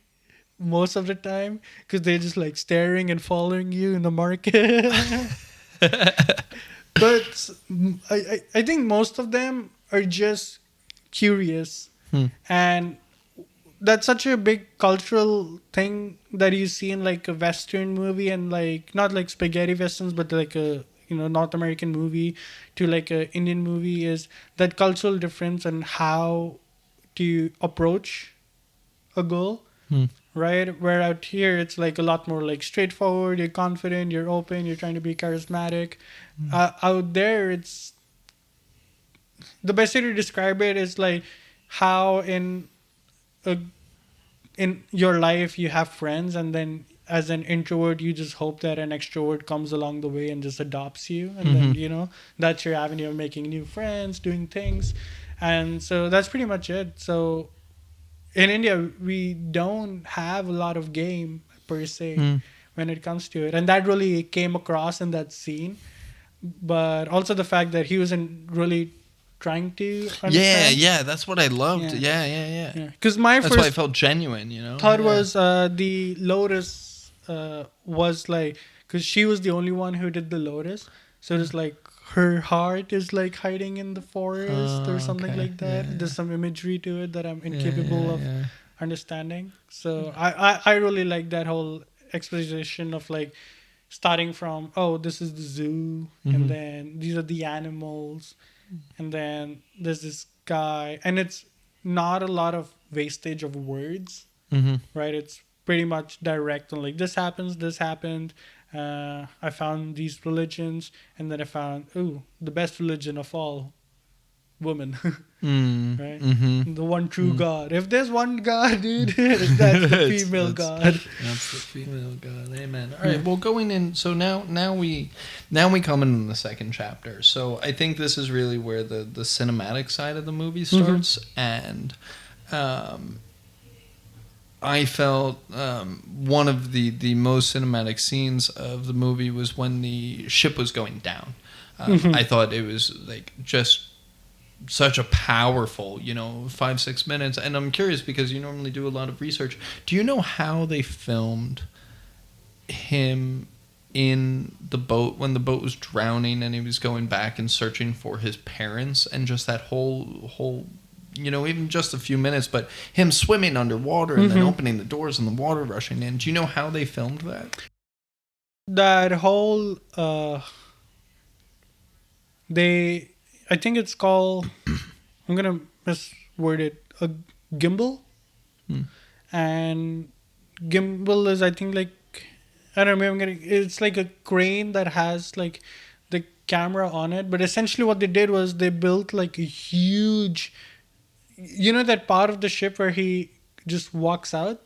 most of the time because they're just like staring and following you in the market. But I think most of them are just curious. And that's such a big cultural thing that you see in like a Western movie, and like not like spaghetti westerns, but like a North American movie to like a Indian movie, is that cultural difference and how to approach a goal, right? Where out here it's like a lot more like straightforward. You're confident, you're open, you're trying to be charismatic. Out there, it's the best way to describe it is like how a in your life you have friends, and then as an introvert you just hope that an extrovert comes along the way and just adopts you, and then that's your avenue of making new friends, doing things. And so that's pretty much it. So in India we don't have a lot of game per se when it comes to it, and that really came across in that scene. But also the fact that he wasn't really trying to understand. Yeah, that's what I loved. Yeah. Yeah. Because my That's why first I felt genuine, thought was the lotus was like, because she was the only one who did the lotus, so it's like her heart is like hiding in the forest or something okay. like that. Yeah. There's some imagery to it that I'm incapable of yeah. understanding. So I really like that whole exposition of like starting from, oh, this is the zoo, and then these are the animals, and then there's this guy, and it's not a lot of wastage of words, right? It's pretty much direct on like, this happens, this happened. I found these religions, and then I found, ooh, the best religion of all, woman. Right? The one true God. If there's one God, dude, that's the female God. That's the female God. Amen. All right. Well, going in. So now we come in the second chapter. So I think this is really where the cinematic side of the movie starts, and I felt one of the most cinematic scenes of the movie was when the ship was going down. I thought it was like just such a powerful, 5-6 minutes. And I'm curious, because you normally do a lot of research. Do you know how they filmed him in the boat when the boat was drowning and he was going back and searching for his parents, and just that whole even just a few minutes, but him swimming underwater and then opening the doors and the water rushing in? Do you know how they filmed that? That whole I think it's called, I'm gonna misword it, a gimbal. And gimbal is, I think, like, I don't remember, it's like a crane that has like the camera on it. But essentially what they did was they built like a huge, that part of the ship where he just walks out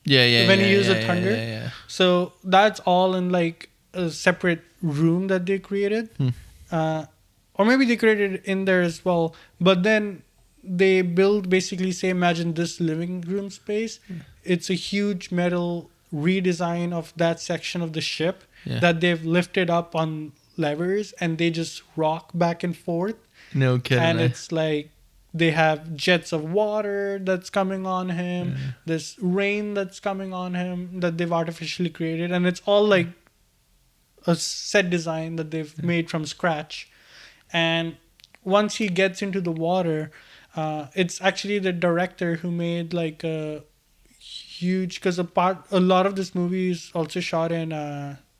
when he uses a thunder. Yeah. So that's all in like a separate room that they created. Or maybe they created it in there as well. But then they build, basically, say, imagine this living room space. It's a huge metal redesign of that section of the ship that they've lifted up on levers, and they just rock back and forth. No kidding. And it's like they have jets of water that's coming on him, this rain that's coming on him that they've artificially created. And it's all like a set design that they've made from scratch. And once he gets into the water, it's actually the director who made like a huge, because a lot of this movie is also shot in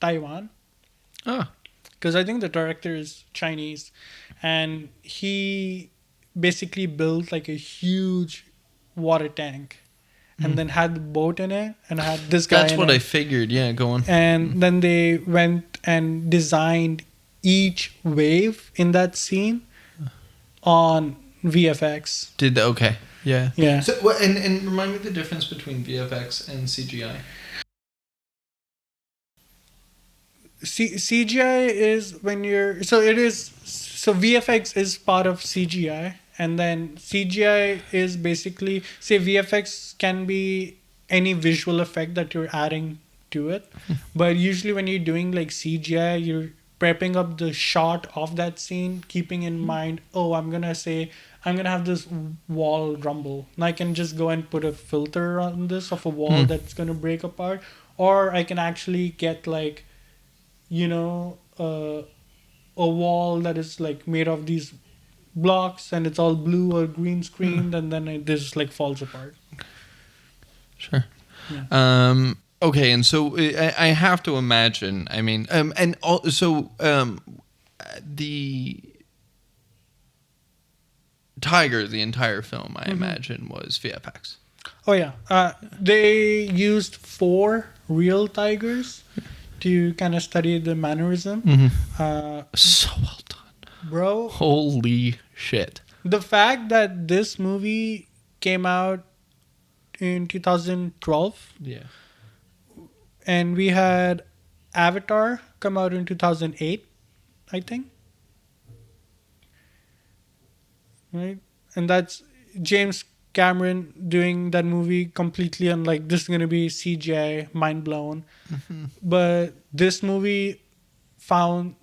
Taiwan. Because I think the director is Chinese, and he basically built like a huge water tank, and then had the boat in it, and had this guy. That's what I figured. Yeah, go on. And then they went and designed each wave in that scene on VFX. Okay. Yeah. So, and remind me the difference between VFX and CGI. CGI is when you're so VFX is part of CGI, and then CGI is basically, say, VFX can be any visual effect that you're adding to it, but usually when you're doing like CGI, you're prepping up the shot of that scene, keeping in mind, I'm gonna have this wall rumble, and I can just go and put a filter on this of a wall that's gonna break apart, or I can actually get like, a wall that is like made of these blocks and it's all blue or green screened, and then it just like falls apart. Sure. Yeah. Okay, and so I have to imagine. I mean, and also the tiger, the entire film, I imagine, was VFX. Oh yeah, they used 4 real tigers to kind of study the mannerism. So well done. Bro, Holy shit. the fact that this movie came out in 2012 Yeah. and we had Avatar come out in 2008, I think, right? And that's James Cameron doing that movie completely unlike this is going to be CGI, mind blown. But this movie found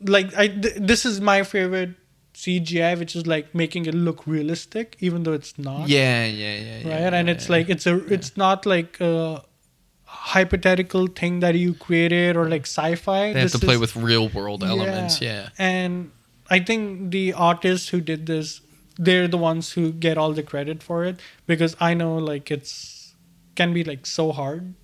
like this is my favorite CGI, which is like making it look realistic, even though it's not. Right, and it's like it's not like a hypothetical thing that you created or like sci-fi. They have to play with real world elements. Yeah. And I think the artists who did this, they're the ones who get all the credit for it, because I know like it's can be like so hard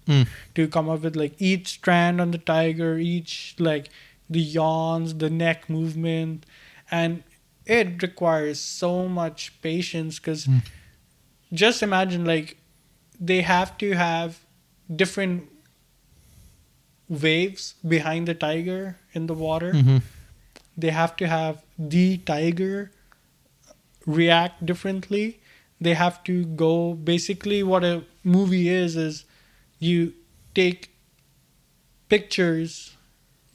to come up with like each strand on the tiger, each like the yawns, the neck movement, and it requires so much patience because just imagine like they have to have different waves behind the tiger in the water. They have to have the tiger react differently. They have to go basically what a movie is you take pictures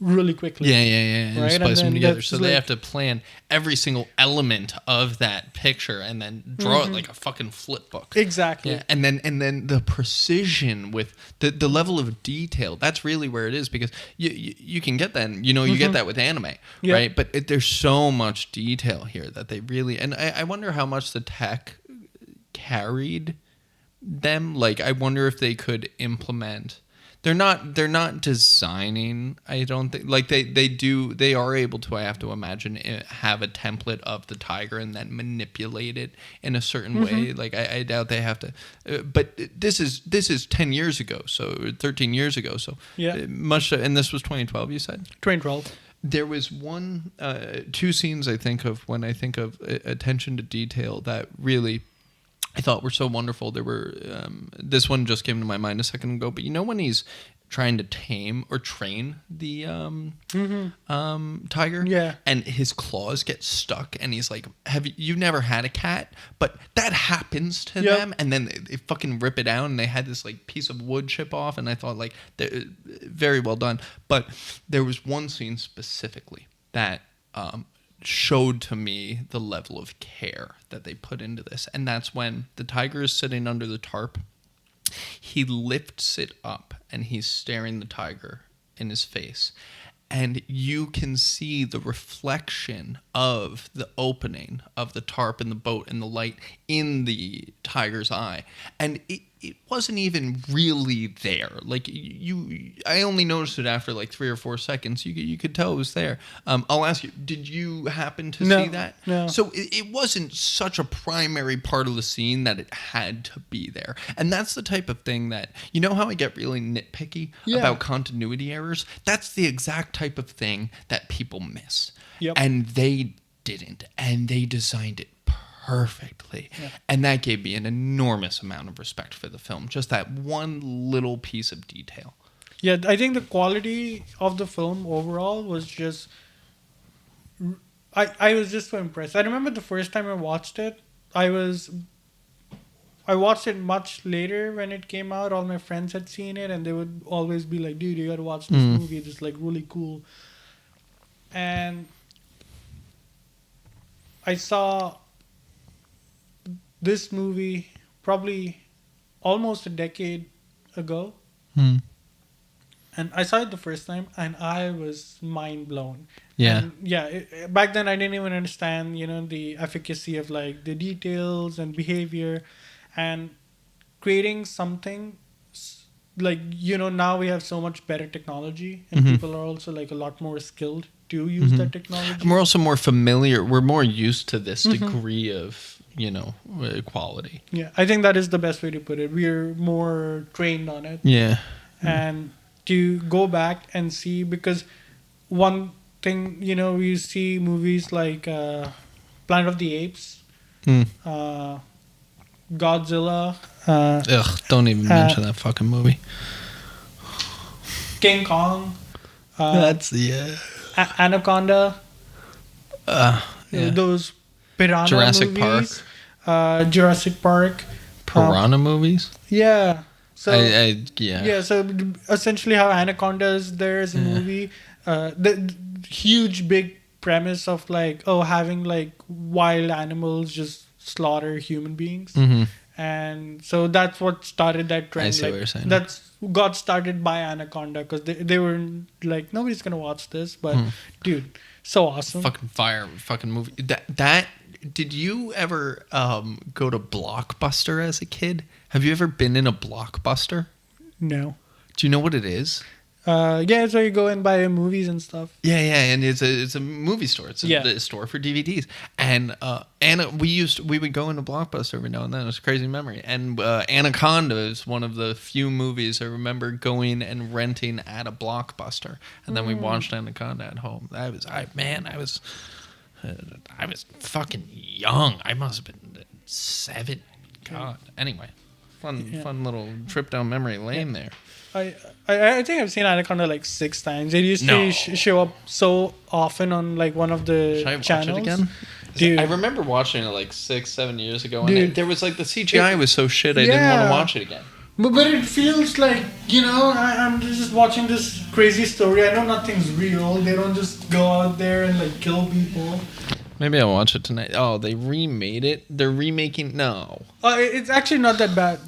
really quickly. Yeah. And Right? splice them then together. that's So they have to plan every single element of that picture and then draw it like a fucking flip book. Exactly. Yeah. And then the precision with the level of detail. That's really where it is, because you can get that. You get that with anime, Yeah. right? But there's so much detail here that they really. And I wonder how much the tech carried them. Like, I wonder if they could implement. They're not designing, I don't think, like they are able to, I have to imagine, have a template of the tiger and then manipulate it in a certain way. Like I doubt they have to, but this is 10 years ago, so 13 years ago, so Yeah. much. And this was 2012, you said? 2012. There was two scenes I think of when I think of attention to detail that really I thought were so wonderful. There were this one just came to my mind a second ago, but when he's trying to tame or train the tiger, Yeah. and his claws get stuck, and he's like, "You've never had a cat, but that happens to Yep. them," and then they fucking rip it out, and they had this like piece of wood chip off, and I thought like very well done. But there was one scene specifically that showed to me the level of care that they put into this, and that's when the tiger is sitting under the tarp. He lifts it up and he's staring the tiger in his face, and you can see the reflection of the opening of the tarp and the boat and the light in the tiger's eye, and it wasn't even really there. Like I only noticed it after like 3 or 4 seconds. You could tell it was there. I'll ask you, did you happen to see that? No. So it wasn't such a primary part of the scene that it had to be there. And that's the type of thing that, how I get really nitpicky about continuity errors? That's the exact type of thing that people miss. Yep. And they didn't. And they designed it perfectly. Yeah. And that gave me an enormous amount of respect for the film. Just that one little piece of detail. Yeah, I think the quality of the film overall was just... I was just so impressed. I remember the first time I watched it, I watched it much later when it came out. All my friends had seen it, and they would always be like, "Dude, you gotta watch this movie. It's like really cool." And I saw this movie probably almost a decade ago. And I saw it the first time, and I was mind blown. Yeah. And back then I didn't even understand, the efficacy of like the details and behavior, and creating something like, now we have so much better technology, and people are also like a lot more skilled to use that technology. And we're also more familiar. We're more used to this degree of, quality. Yeah, I think that is the best way to put it. We're more trained on it. Yeah. And to go back and see, because one thing, we see movies like Planet of the Apes, Godzilla, Ugh, don't even mention that fucking movie. King Kong, That's the Anaconda, yeah. those piranha Jurassic movies, Jurassic Park, Piranha movies. yeah. So yeah. yeah, so essentially how Anaconda is there as a movie, the huge big premise of like, oh, having like wild animals just slaughter human beings. And so that's what started that trend. I see like, what you're saying. That's got started by Anaconda because they were like, nobody's gonna watch this, but dude, so awesome. Fucking fire, fucking movie. That did you ever go to Blockbuster as a kid? Have you ever been in a Blockbuster? No. Do you know what it is? Yeah, it's where you go and buy movies and stuff. Yeah, and it's a movie store. It's a store for DVDs. And we would go into Blockbuster every now and then. It was a crazy memory. And Anaconda is one of the few movies I remember going and renting at a Blockbuster. And then we watched Anaconda at home. I was fucking young. I must have been 7. God. Anyway, fun little trip down memory lane there. I think I've seen Anaconda like 6 times. It used to show up so often on like one of the Should I watch channels. it again? Dude, I remember watching it like 6-7 years ago, and there was like the CGI was so shit I didn't want to watch it again. But it feels like, I'm just watching this crazy story. I know nothing's real. They don't just go out there and like kill people. Maybe I'll watch it tonight. Oh, they remade it. They're remaking. No, it's actually not that bad.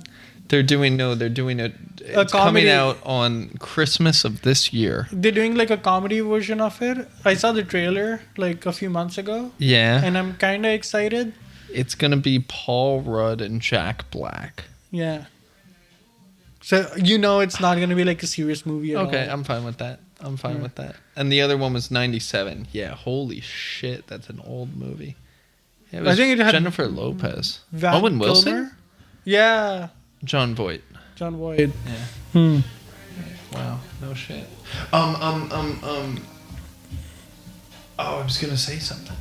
They're doing it. It's coming out on Christmas of this year. They're doing like a comedy version of it. I saw the trailer like a few months ago. Yeah. And I'm kind of excited. It's going to be Paul Rudd and Jack Black. Yeah. So it's not going to be like a serious movie at all. Okay, I'm fine with that. With that. And the other one was 97. Yeah, holy shit, that's an old movie. Yeah, it was, I think it had Jennifer Lopez. Owen Wilson? Kilmer? Yeah. Jon Voight. Yeah. Wow, no shit. Oh, I was gonna say something.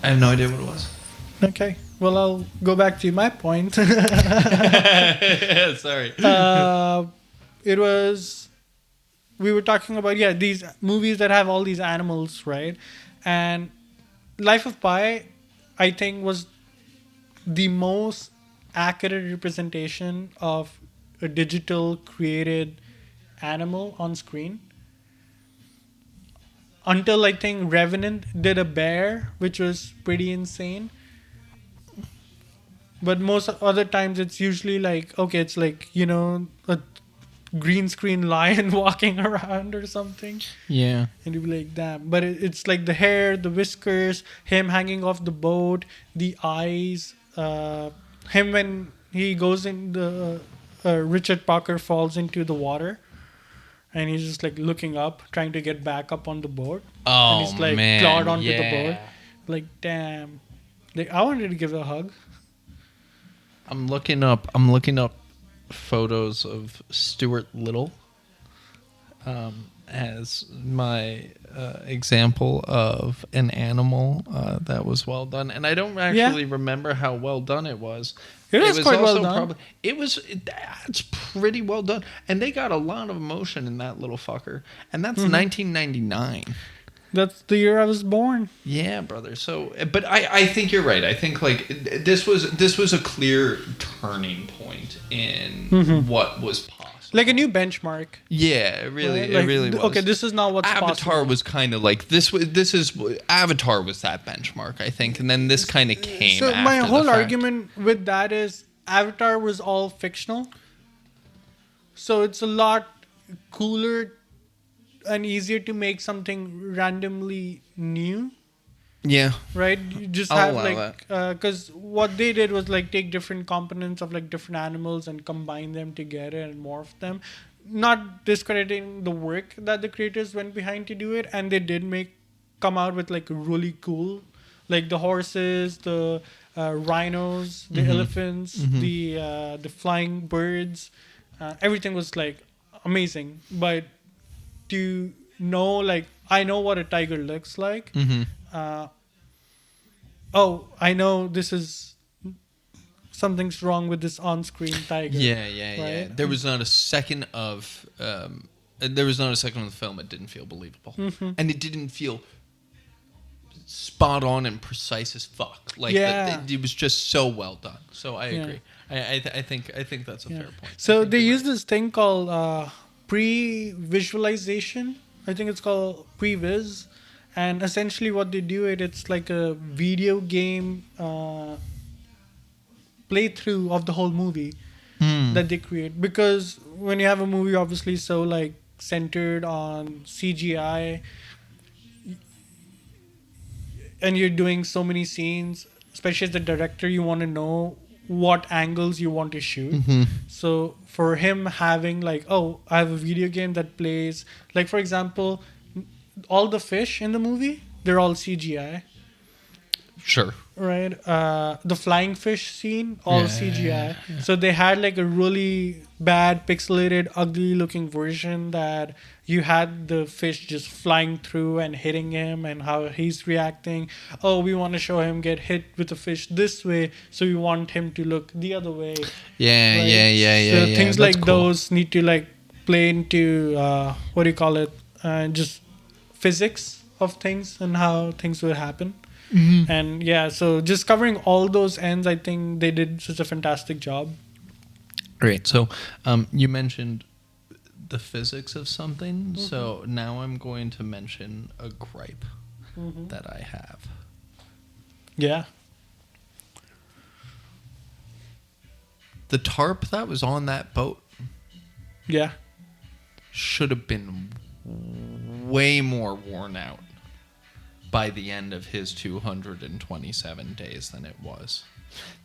I have no idea what it was. Okay. Well, I'll go back to my point. Sorry. It was... We were talking about, these movies that have all these animals, right? And Life of Pi, I think, was the most accurate representation of a digital created animal on screen. Until I think Revenant did a bear, which was pretty insane. But most other times it's usually like, okay, it's like, a green screen lion walking around or something. Yeah. And you'd be like, damn. But it's like the hair, the whiskers, him hanging off the boat, the eyes, him when he goes in the... Richard Parker falls into the water. And he's just like looking up, trying to get back up on the boat. Oh, and he's like clawed onto the boat. Like, damn. Like, I wanted to give it a hug. I'm looking up photos of Stuart Little as my example of an animal that was well done, and I don't actually remember how well done it was. It was quite well done. That's pretty well done, and they got a lot of emotion in that little fucker, and that's 1999. That's the year I was born. Yeah, brother. So, but I think you're right. I think like this was a clear turning point in what was possible. Like a new benchmark. Yeah, it really was. Okay, this is not what's Avatar possible. was kind of like Avatar was that benchmark, I think, and then this kind of came. So after my whole the fact. argument with that is Avatar was all fictional. So it's a lot cooler and easier to make something randomly new. Yeah. Right? You just have like... Because what they did was like take different components of like different animals and combine them together and morph them. Not discrediting the work that the creators went behind to do it. And they did come out with like really cool... Like the horses, the rhinos, the elephants, the flying birds. Everything was like amazing. But to know, like, I know what a tiger looks like. oh, I know this is something's wrong with this on-screen tiger. Yeah. There was not a second of the film that didn't feel believable, and it didn't feel spot on and precise as fuck. Like it was just so well done. So I agree. I think that's a fair point. So they use this thing called pre-visualization. I think it's called pre-vez, and essentially what they do it's like a video game playthrough of the whole movie that they create. Because when you have a movie, obviously, so like centered on CGI, and you're doing so many scenes, especially as the director, you want to know what angles you want to shoot. So for him having like, oh, I have a video game that plays, like for example, all the fish in the movie, they're all CGI. Sure. Right. The flying fish scene, all CGI. Yeah. So they had like a really bad, pixelated, ugly looking version that you had the fish just flying through and hitting him and how he's reacting. Oh, we want to show him get hit with the fish this way, so we want him to look the other way. Yeah, right? So things like those need to like play into what do you call it? Just physics of things and how things would happen. And so just covering all those ends, I think they did such a fantastic job. Great. So you mentioned the physics of something. So now I'm going to mention a gripe that I have. Yeah. The tarp that was on that boat. Yeah. Should have been way more worn out by the end of his 227 days than it was.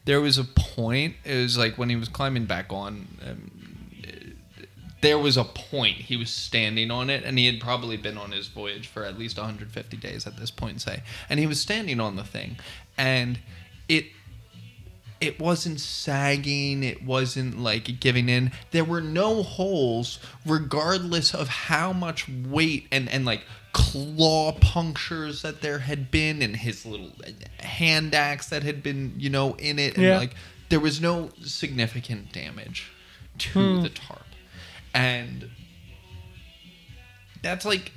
There was a point, it was like when he was climbing back on, there was a point he was standing on it, and he had probably been on his voyage for at least 150 days at this point, say. And he was standing on the thing, and it wasn't sagging, it wasn't like giving in. There were no holes, regardless of how much weight and like claw punctures that there had been, and his little hand axe that had been, in it. And like there was no significant damage to the tarp. And that's like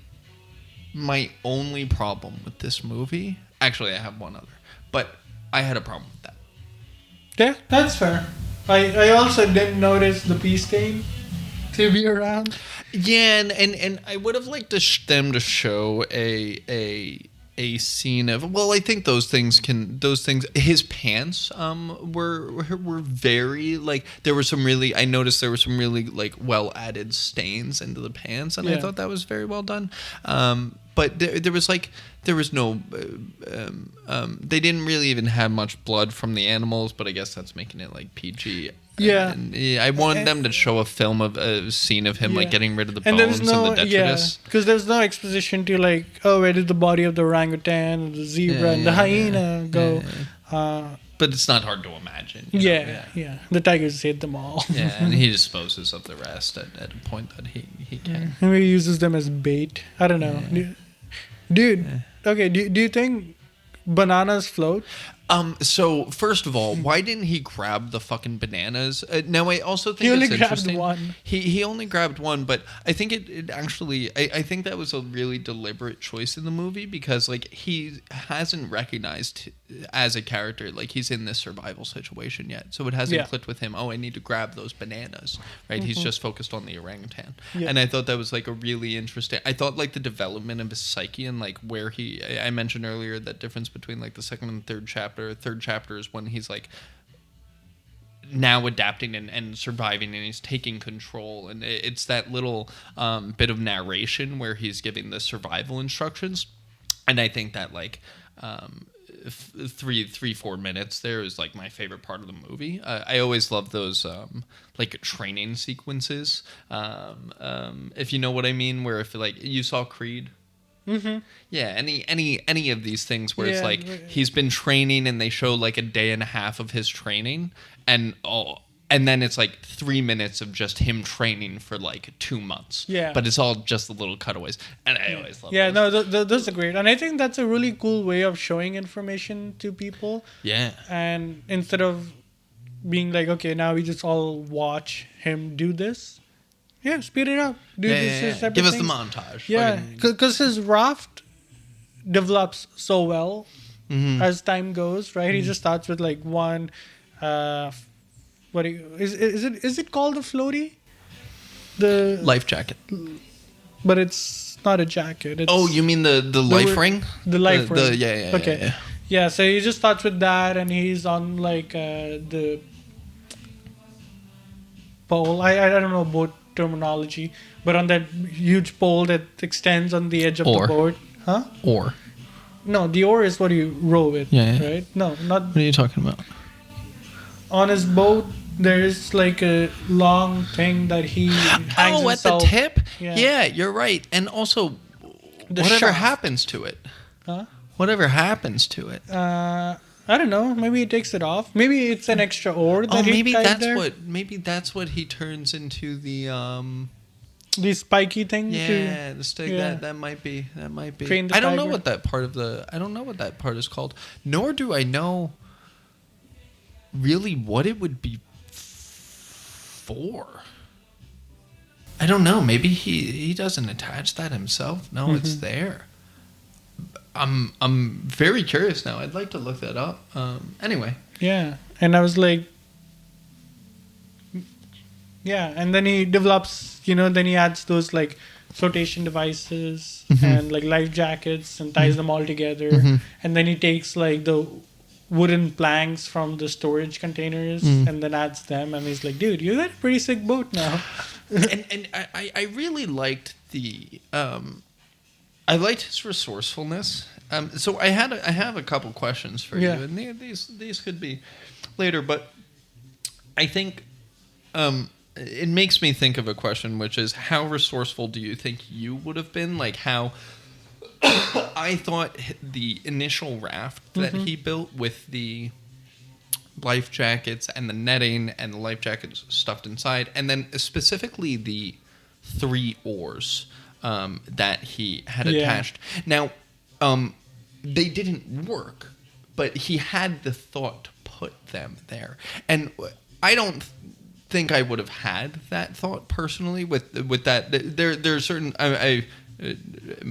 my only problem with this movie. Actually, I have one other, but I had a problem with that. Yeah, that's fair. I also didn't notice the pea stain to be around. Yeah, and I would have liked them to show a scene of, well, I think those things his pants were very like, there were some really, I noticed there were some really like well added stains into the pants, and I thought that was very well done. But there was no they didn't really even have much blood from the animals, but I guess that's making it like PG. Yeah. And I wanted them to show a scene of him like getting rid of the bones and the detritus. Because there's no exposition to like, oh, where did the body of the orangutan, the zebra, and the hyena go? But it's not hard to imagine. Yeah. The tigers ate them all. Yeah, and he disposes of the rest at a point that he can. And he uses them as bait. I don't know. Dude, okay, do you think bananas float? So first of all, why didn't he grab the fucking bananas? Now I also think he only it's grabbed one. He only grabbed one, but I think it actually I think that was a really deliberate choice in the movie, because like he hasn't recognized as a character, like he's in this survival situation yet, so it hasn't clicked with him. Oh, I need to grab those bananas, right? He's just focused on the orangutan, and I thought that was like a really interesting. I thought like the development of his psyche and like where I mentioned earlier that difference between like the second and third chapter. Third chapter is when he's like now adapting and surviving, and he's taking control, and it's that little bit of narration where he's giving the survival instructions, and I think that like 4 minutes there is like my favorite part of the movie. I always love those like training sequences, if you know what I mean, where if like you saw Creed. Yeah, any of these things where it's like he's been training and they show like a day and a half of his training, and and then it's like 3 minutes of just him training for like 2 months. Yeah. But it's all just the little cutaways. And I always love Yeah, those. no, those are great. And I think that's a really cool way of showing information to people. Yeah. And instead of being like, okay, now we just all watch him do this. Yeah, speed it up. Do this type Give of us things. the montage. Yeah, because his raft develops so well as time goes, right? He just starts with like one... is it called the floaty? The Life jacket. But it's not a jacket. It's You mean the life ring? The life ring. Yeah. Okay. Yeah, so he just starts with that, and he's on like the pole. I don't know boat terminology, but on that huge pole that extends on the edge of the boat. Huh? Oar. No, the oar is what you row with. Yeah. Right? No, not. What are you talking about? On his boat, there's like a long thing that he hangs himself. At the tip? Yeah. You're right. And also, The whatever shaft. happens to it. Huh? Whatever happens to it. I don't know. Maybe he takes it off. Maybe it's an extra oar that he maybe tied that's there. Maybe that's what he turns into the The spiky thing. the stick. yeah. That might be. Train the I don't know tiger. what that part of I don't know what that part is called. Nor do I know really what it would be for. I don't know. Maybe he doesn't attach that himself. No, it's there. I'm very curious now. I'd like to look that up. Anyway. Yeah, and I was like, yeah, and then he develops, then he adds those like flotation devices and like life jackets and ties them all together, and then he takes like the wooden planks from the storage containers and then adds them, and he's like, dude, you got a pretty sick boat now. and I really liked I liked his resourcefulness. So I have a couple questions for you, and these could be later, but I think it makes me think of a question, which is, how resourceful do you think you would have been? Like, how I thought the initial raft that he built with the life jackets and the netting and the life jackets stuffed inside, and then specifically the 3 oars that he had attached. Now, they didn't work, but he had the thought to put them there. And I don't think I would have had that thought personally with that. There's certain... I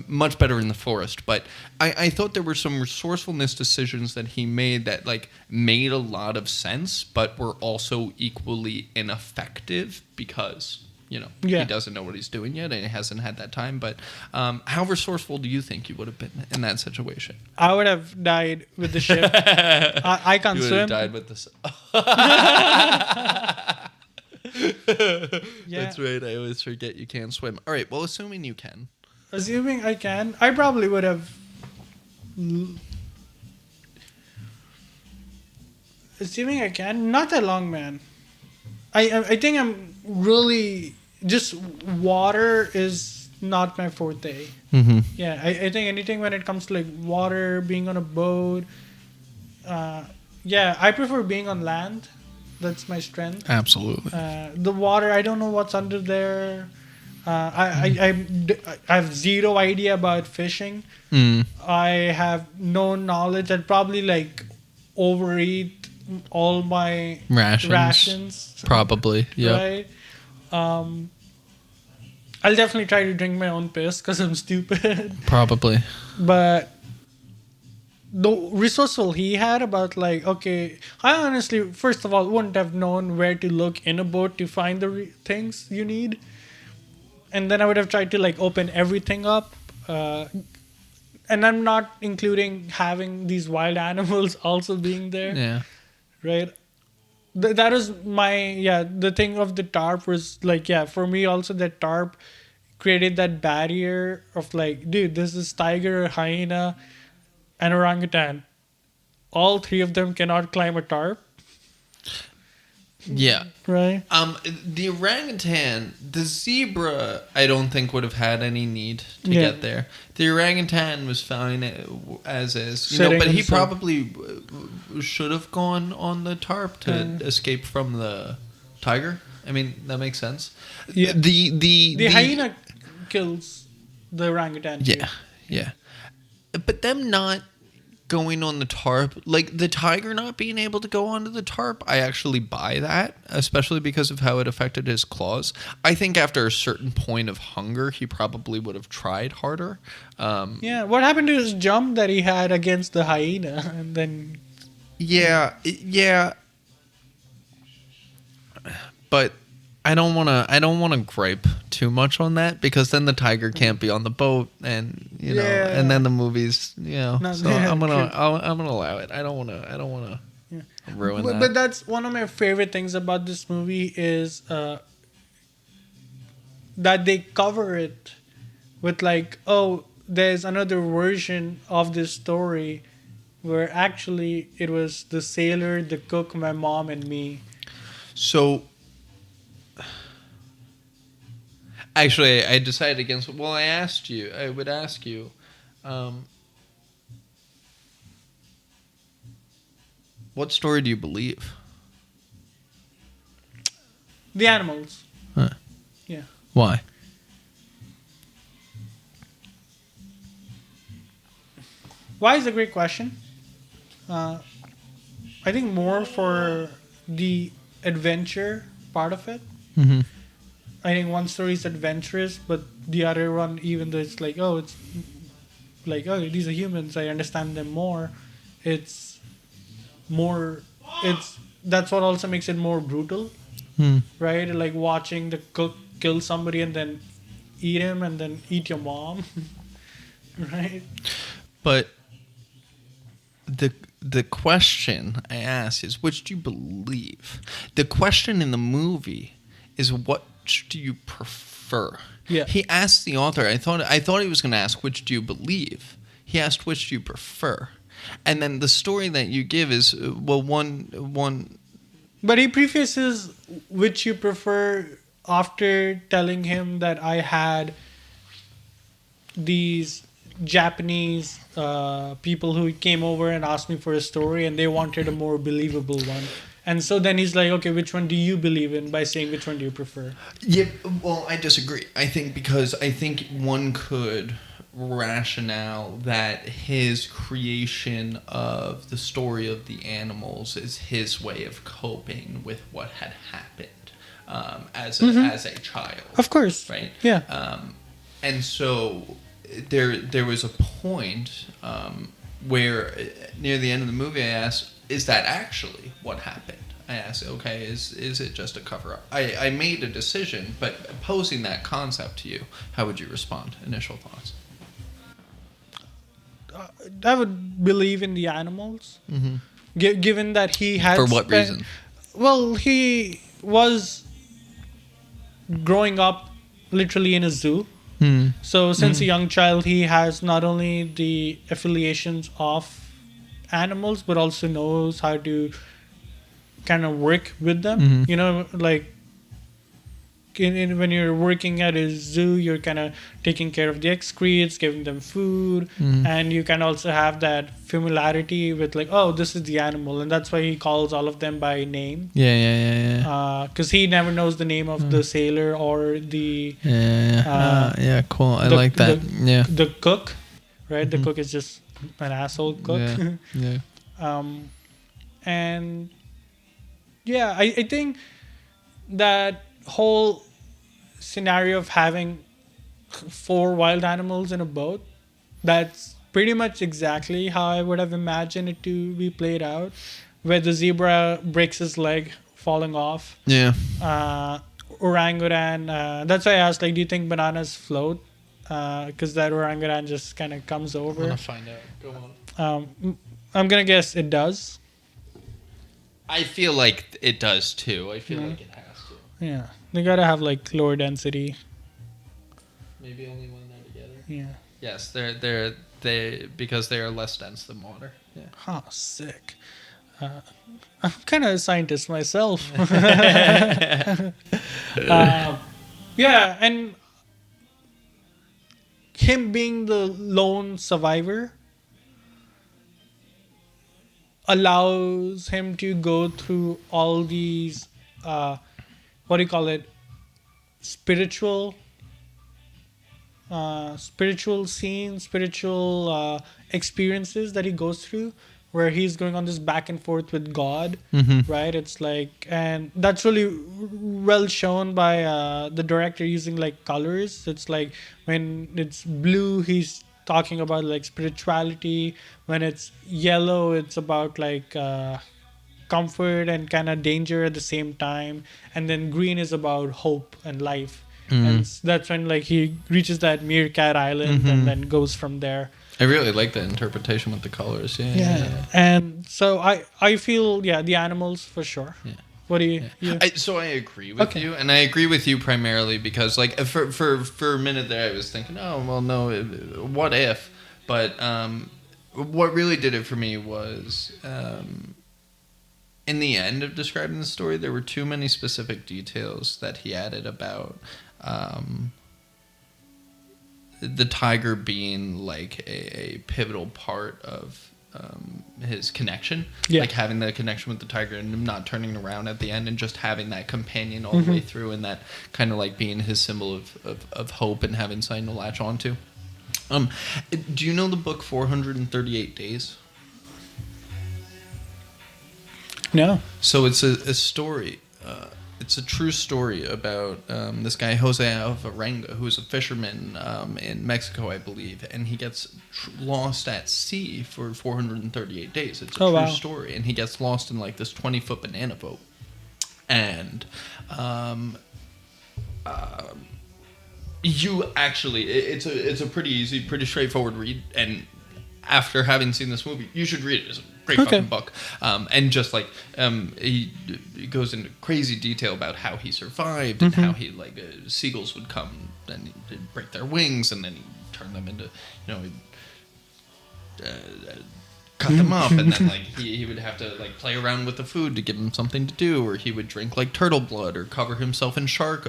much better in the forest, but I thought there were some resourcefulness decisions that he made that like made a lot of sense, but were also equally ineffective because he doesn't know what he's doing yet and he hasn't had that time. But how resourceful do you think you would have been in that situation? I would have died with the ship. I can't you swim. You would have died with this. That's right. I always forget you can't swim. All right. Well, assuming you can. Assuming I can, I probably would have. Assuming I can, not that long, man. I think I'm really just water is not my forte. Yeah, I think anything when it comes to like water, being on a boat. I prefer being on land. That's my strength. Absolutely. The water, I don't know what's under there. I have zero idea about fishing. I have no knowledge. I'd probably like overeat all my rations. Probably, yeah. Right. I'll definitely try to drink my own piss because I'm stupid. Probably. But the resourceful he had about like, okay, I honestly, first of all, wouldn't have known where to look in a boat to find the things you need. And then I would have tried to like open everything up. And I'm not including having these wild animals also being there. Yeah. Right? That was the thing of the tarp was like, for me also that tarp created that barrier of like, dude, this is tiger, hyena, and orangutan. All 3 of them cannot climb a tarp. Yeah. Right. The orangutan, the zebra, I don't think would have had any need to get there. The orangutan was fine as is, but he probably should have gone on the tarp to escape from the Tiger. I mean, that makes sense. Yeah. The hyena kills the orangutan. Too. Yeah. But them not going on the tarp, like the tiger not being able to go onto the tarp, I actually buy that, especially because of how it affected his claws. I think after a certain point of hunger, he probably would have tried harder. Yeah, what happened to his jump that he had against the hyena, and then? Yeah, but I don't want to gripe too much on that, because then the tiger can't be on the boat, and and then the movies, No, so I'm gonna allow it. I don't want to ruin that. But that's one of my favorite things about this movie is that they cover it with like, oh, there's another version of this story where actually it was the sailor, the cook, my mom, and me. So actually, I decided against. Well, I would ask you, what story do you believe? The animals. Huh. Yeah. Why? Why is a great question. I think more for the adventure part of it. Mm-hmm. I think one story is adventurous, but the other one, even though it's like, oh, it's like, oh, these are humans, I understand them more. It's more, it's that's what also makes it more brutal, right? Like watching the cook kill somebody and then eat him and then eat your mom, right? But the question I ask is, which do you believe? The question in the movie is, what do you prefer? Yeah. He asked the author. I thought he was going to ask, which do you believe? He asked, which do you prefer? And then the story that you give is, well, one. But he prefaces which you prefer after telling him that I had these Japanese people who came over and asked me for a story, and they wanted a more believable one. And so then he's like, okay, which one do you believe in, by saying which one do you prefer? Yeah, well, I disagree. I think one could rationale that his creation of the story of the animals is his way of coping with what had happened as a child. Of course. Right? Yeah. And so there was a point where near the end of the movie I asked, is that actually what happened? I asked, okay, is it just a cover-up? I made a decision, but posing that concept to you, how would you respond? Initial thoughts? I would believe in the animals. Mm-hmm. Given that he had... For what reason? Well, he was growing up literally in a zoo. So since a young child, he has not only the affiliations of animals, but also knows how to kind of work with them. You know, like when you're working at a zoo, you're kind of taking care of the excretes, giving them food, and you can also have that familiarity with like, oh, this is the animal, and that's why he calls all of them by name. Yeah. Because he never knows the name of the sailor or the Yeah, cool. I like that. The cook, right? The cook is just an asshole cook. Yeah. And yeah, I think that whole scenario of having 4 wild animals in a boat, that's pretty much exactly how I would have imagined it to be played out, where the zebra breaks his leg falling off. Yeah. Orangutan, that's why I asked, like, do you think bananas float? Because that orangutan just kind of comes over. I'm gonna find out. Go on. I'm gonna guess it does. I feel like it does too. I feel like it has to. Yeah, they gotta have like lower density. Maybe only when they're together. Yeah. Yes, they because they are less dense than water. Yeah. Huh, sick. I'm kind of a scientist myself. Yeah, and him being the lone survivor allows him to go through all these what do you call it, spiritual spiritual scenes, spiritual experiences that he goes through, where he's going on this back and forth with God, right? It's like, and that's really well shown by the director using like colors. It's like when it's blue, he's talking about like spirituality. When it's yellow, it's about like comfort and kind of danger at the same time. And then green is about hope and life. And that's when like he reaches that Meerkat Island and then goes from there. I really like that interpretation with the colors. Yeah. And so I feel the animals for sure. Yeah. What do you? So I agree with you, and I agree with you primarily because like for a minute there I was thinking, oh well, no, what if? But what really did it for me was in the end of describing the story, there were too many specific details that he added about the tiger being like a pivotal part of his connection, like having that connection with the tiger and him not turning around at the end and just having that companion all the way through, and that kind of like being his symbol of hope and having something to latch onto. Do you know the book 438 Days? No. So it's a story. It's a true story about this guy, Jose Alvarenga, who's a fisherman in Mexico, I believe, and he gets lost at sea for 438 days. It's a true story, and he gets lost in like this 20-foot banana boat. And you actually, it's a pretty easy, pretty straightforward read, and after having seen this movie, you should read it. It's a great fucking book. And just like he goes into crazy detail about how he survived and how he like seagulls would come and he'd break their wings and then he'd turn them into, cut them up, and then like he would have to like play around with the food to give him something to do, or he would drink like turtle blood or cover himself in shark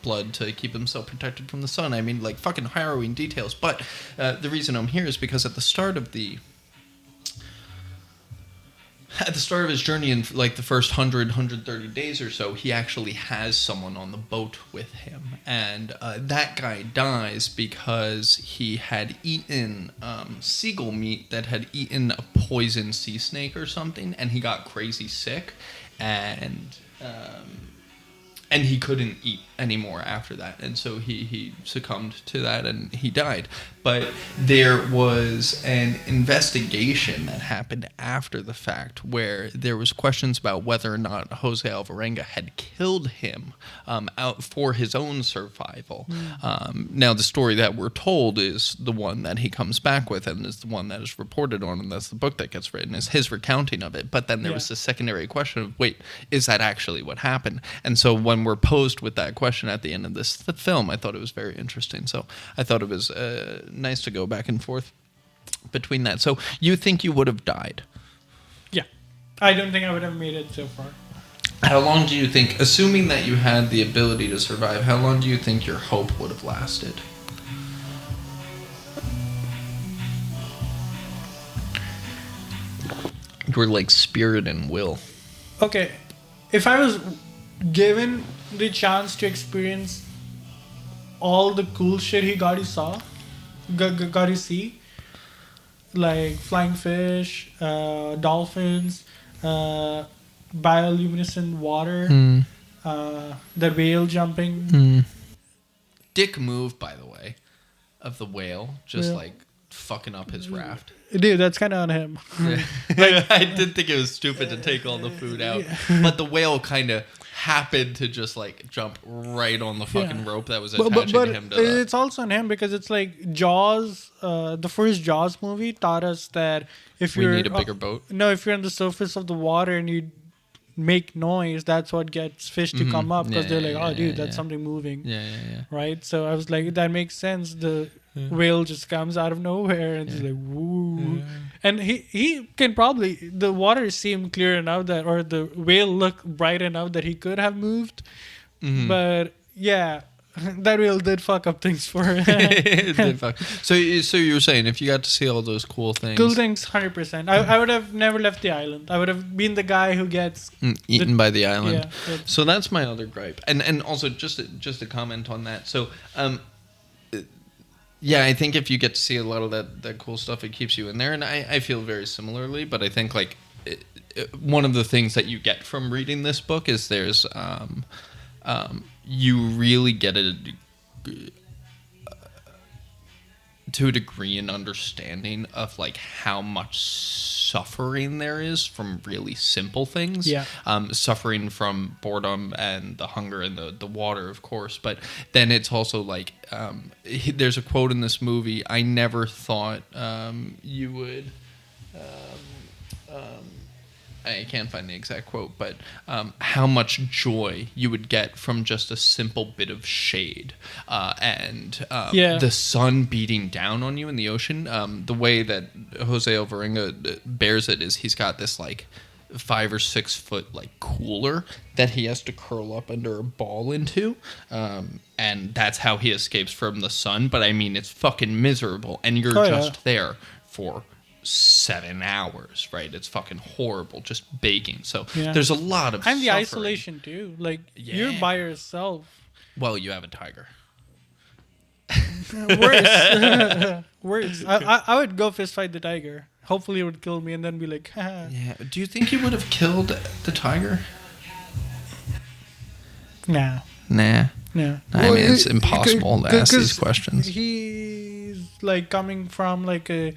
blood to keep himself protected from the sun. I mean, like fucking harrowing details. But the reason I'm here is because at the start of his journey in like the first 130 days or so, he actually has someone on the boat with him, and that guy dies because he had eaten seagull meat that had eaten a poison sea snake or something, and he got crazy sick, and he couldn't eat anymore after that, and so he succumbed to that and he died. But there was an investigation that happened after the fact where there was questions about whether or not Jose Alvarenga had killed him out for his own survival. Now, the story that we're told is the one that he comes back with and is the one that is reported on, and that's the book that gets written, is his recounting of it. But then there was the secondary question of, wait, is that actually what happened? And so when we're posed with that question at the end of this film, I thought it was very interesting. So I thought it was nice to go back and forth between that. So you think you would have died? Yeah. I don't think I would have made it so far. How long do you think, assuming that you had the ability to survive, how long do you think your hope would have lasted? Your like spirit and will. Okay. If I was given the chance to experience all the cool shit he got to see, like flying fish, dolphins, bioluminescent water, the whale jumping. Dick move, by the way, of the whale, just like fucking up his raft. Dude, that's kind of on him. Like, I did think it was stupid to take all the food out, but the whale kind of happened to just like jump right on the fucking rope that was attaching him to that. It's also on him because it's like Jaws, the first Jaws movie taught us that if we need a bigger boat. No, if you're on the surface of the water and you make noise, that's what gets fish to come up, because they're like, that's something moving. Right? So I was like, that makes sense. The whale just comes out of nowhere and it's like, woo. And he can probably, the water seemed clear enough that, or the whale looked bright enough that he could have moved. But yeah, that whale did fuck up things for her. It did fuck. So you were saying if you got to see all those cool things, 100%. I would have never left the island. I would have been the guy who gets eaten by the island. Yeah. So that's my other gripe, and also just to comment on that. So, yeah, I think if you get to see a lot of that cool stuff, it keeps you in there, and I feel very similarly. But I think like one of the things that you get from reading this book is there's you really get to a degree an understanding of like how much suffering there is from really simple things. Yeah. Suffering from boredom and the hunger and the water, of course. But then it's also like there's a quote in this movie. I never thought you would. I can't find the exact quote, but how much joy you would get from just a simple bit of shade and the sun beating down on you in the ocean. The way that Jose Alvarenga bears it is he's got this like 5 or 6 foot like cooler that he has to curl up under a ball into, and that's how he escapes from the sun. But I mean, it's fucking miserable, and you're just there for 7 hours, right? It's fucking horrible, just baking. So there's a lot of and the suffering. Isolation too. Like you're by yourself. Well, you have a tiger. Worse. I would go fist fight the tiger. Hopefully it would kill me and then be like, haha. Yeah. Do you think you would have killed the tiger? Nah. I mean, it's impossible to ask these questions. He's like coming from like a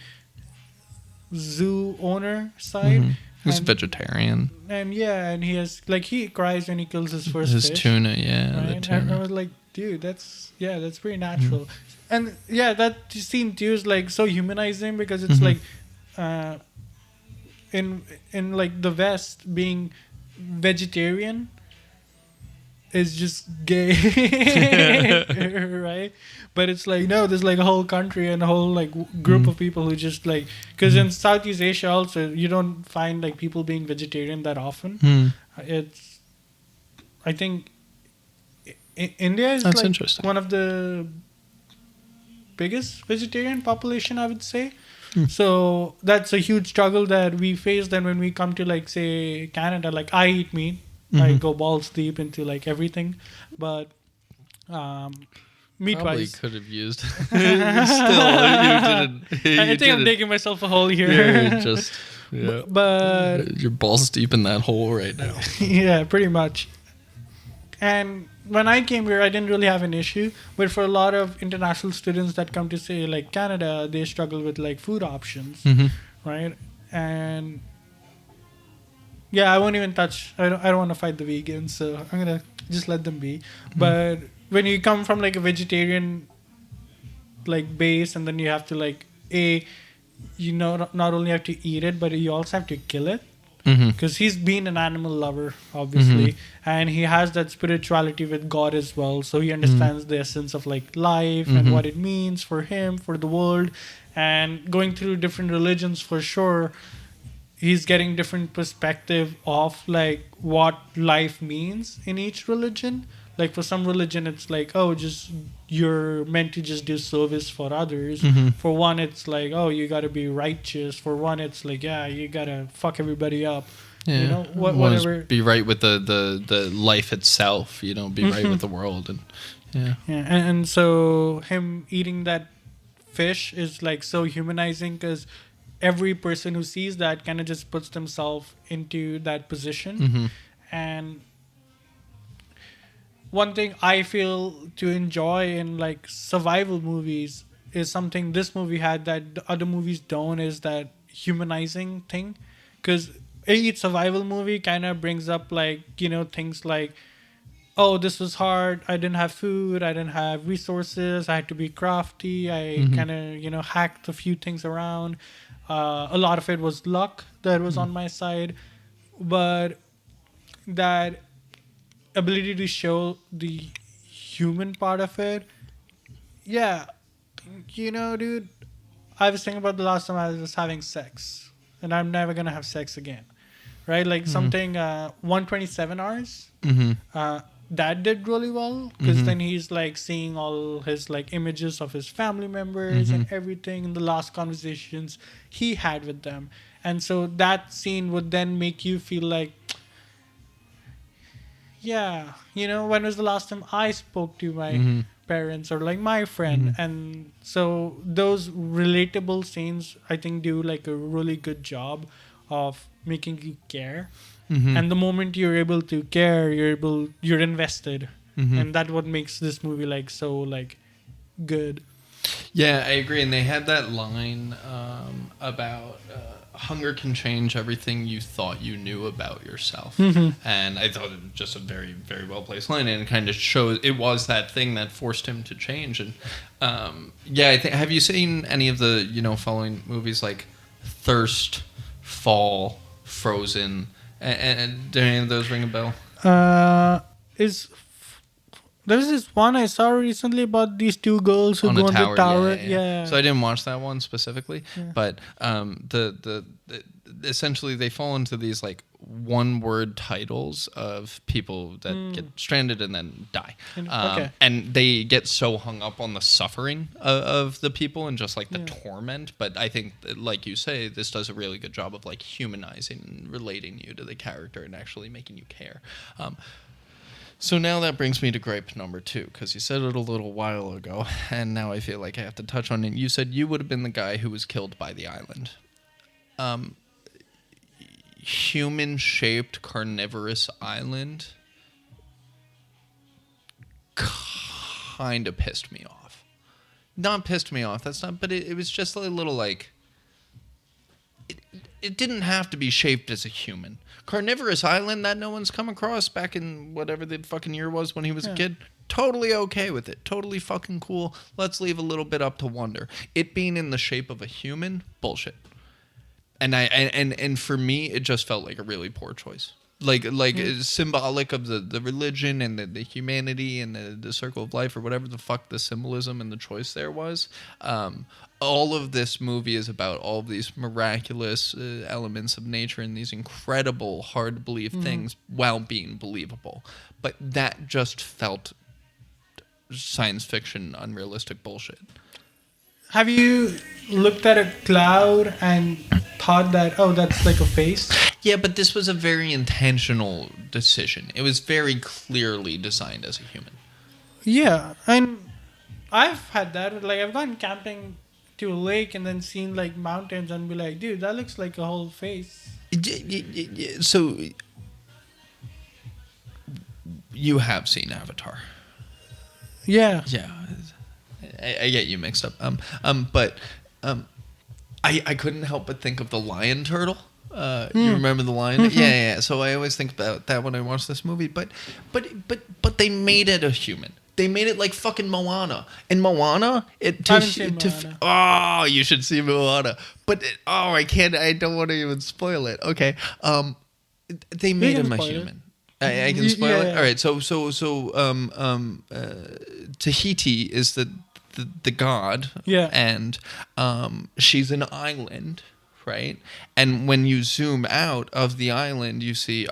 zoo owner side. Mm-hmm. He's a vegetarian. And he has like he cries when he kills his first fish. Tuna, yeah. Right? The tuna. And I was like, dude, that's pretty natural. Mm-hmm. And that scene too is like so humanizing because it's like in like the West being vegetarian is just gay. Right? But it's like, no, there's like a whole country and a whole like group of people who just like, because in Southeast Asia also, you don't find like people being vegetarian that often. It's, I think, India is that's like interesting. One of the biggest vegetarian population, I would say. So that's a huge struggle that we face. Then when we come to like say Canada, like I eat meat, I go balls deep into like everything, but meat Probably wise, could have used. Still, you didn't. I think I'm digging myself a hole here. Yeah, but you're balls deep in that hole right now. Yeah, pretty much. And when I came here, I didn't really have an issue. But for a lot of international students that come to say like Canada, they struggle with like food options, right? And I won't even touch. I don't want to fight the vegans, so I'm gonna just let them be. But when you come from like a vegetarian like base, and then you have to like not only have to eat it, but you also have to kill it. Because he's been an animal lover, obviously, and he has that spirituality with God as well. So he understands the essence of like life and what it means for him, for the world, and going through different religions for sure. He's getting different perspective of like what life means in each religion. Like for some religion, it's like, oh, just you're meant to just do service for others. For one, it's like, oh, you got to be righteous. For one, it's like, you got to fuck everybody up. Yeah. You know, whatever. Be right with the life itself. You know, be right with the world. And and so him eating that fish is like so humanizing because every person who sees that kind of just puts themselves into that position. And one thing I feel to enjoy in like survival movies is something this movie had that the other movies don't, is that humanizing thing. Because each survival movie kind of brings up like, things like, oh, this was hard. I didn't have food. I didn't have resources. I had to be crafty. I kind of, hacked a few things around. A lot of it was luck that was on my side. But that ability to show the human part of it, dude, I was thinking about the last time I was having sex, and I'm never gonna have sex again, right? Like something 127 hours. that did really well, because then he's like seeing all his like images of his family members and everything in the last conversations he had with them. And so that scene would then make you feel like, yeah, when was the last time I spoke to my parents or like my friend? And so those relatable scenes, I think, do like a really good job of making you care. And the moment you're able to care, you're invested. And that's what makes this movie like so like good. Yeah, I agree. And they had that line about hunger can change everything you thought you knew about yourself. And I thought it was just a very, very well placed line, and it kind of shows it was that thing that forced him to change. And yeah, I think, have you seen any of the following movies like Thirst, Fall, Frozen, and do any of those ring a bell? There's this one I saw recently about these two girls who go on the tower. Yeah. So I didn't watch that one specifically, but the essentially they fall into these like one-word titles of people that get stranded and then die. And they get so hung up on the suffering of the people and just like the torment. But I think, like you say, this does a really good job of like humanizing and relating you to the character and actually making you care. So now that brings me to gripe number 2, because you said it a little while ago, and now I feel like I have to touch on it. You said you would have been the guy who was killed by the island. Human-shaped carnivorous island kind of pissed me off. Not pissed me off, that's not, but it was just a little like... It didn't have to be shaped as a human. Carnivorous island that no one's come across back in whatever the fucking year was when he was a kid. Totally okay with it. Totally fucking cool. Let's leave a little bit up to wonder. It being in the shape of a human, bullshit. And for me, it just felt like a really poor choice. Like symbolic of the religion and the humanity and the circle of life or whatever the fuck the symbolism and the choice there was. All of this movie is about all of these miraculous elements of nature and these incredible, hard to believe things while being believable. But that just felt science fiction, unrealistic bullshit. Have you looked at a cloud and thought that, oh, that's like a face? Yeah, but this was a very intentional decision. It was very clearly designed as a human. Yeah, and I've had that. Like, I've gone camping to a lake and then seen like mountains and be like, dude, that looks like a whole face. So you have seen Avatar. Yeah. Yeah. I get you mixed up. But I couldn't help but think of the lion turtle. You remember the lion? Yeah. So I always think about that when I watch this movie. But they made it a human. They made it like fucking Moana. And Moana, you should see Moana. But I can't. I don't want to even spoil it. Okay. They made him a human. I can spoil it. All right. So Tahiti is the god. Yeah. And she's an island, right? And when you zoom out of the island, you see,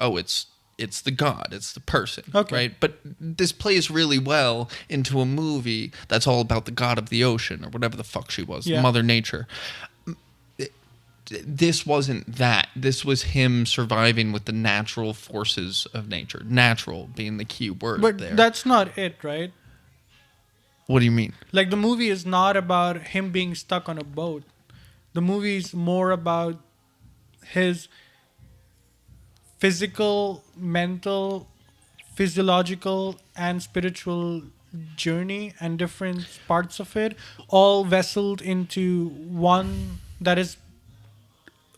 it's the god, it's the person, right? But this plays really well into a movie that's all about the god of the ocean or whatever the fuck she was, Mother Nature. This wasn't that. This was him surviving with the natural forces of nature. Natural being the key word there. But that's not it, right? What do you mean? Like, the movie is not about him being stuck on a boat. The movie is more about his physical, mental, physiological, and spiritual journey and different parts of it, all vesseled into one that is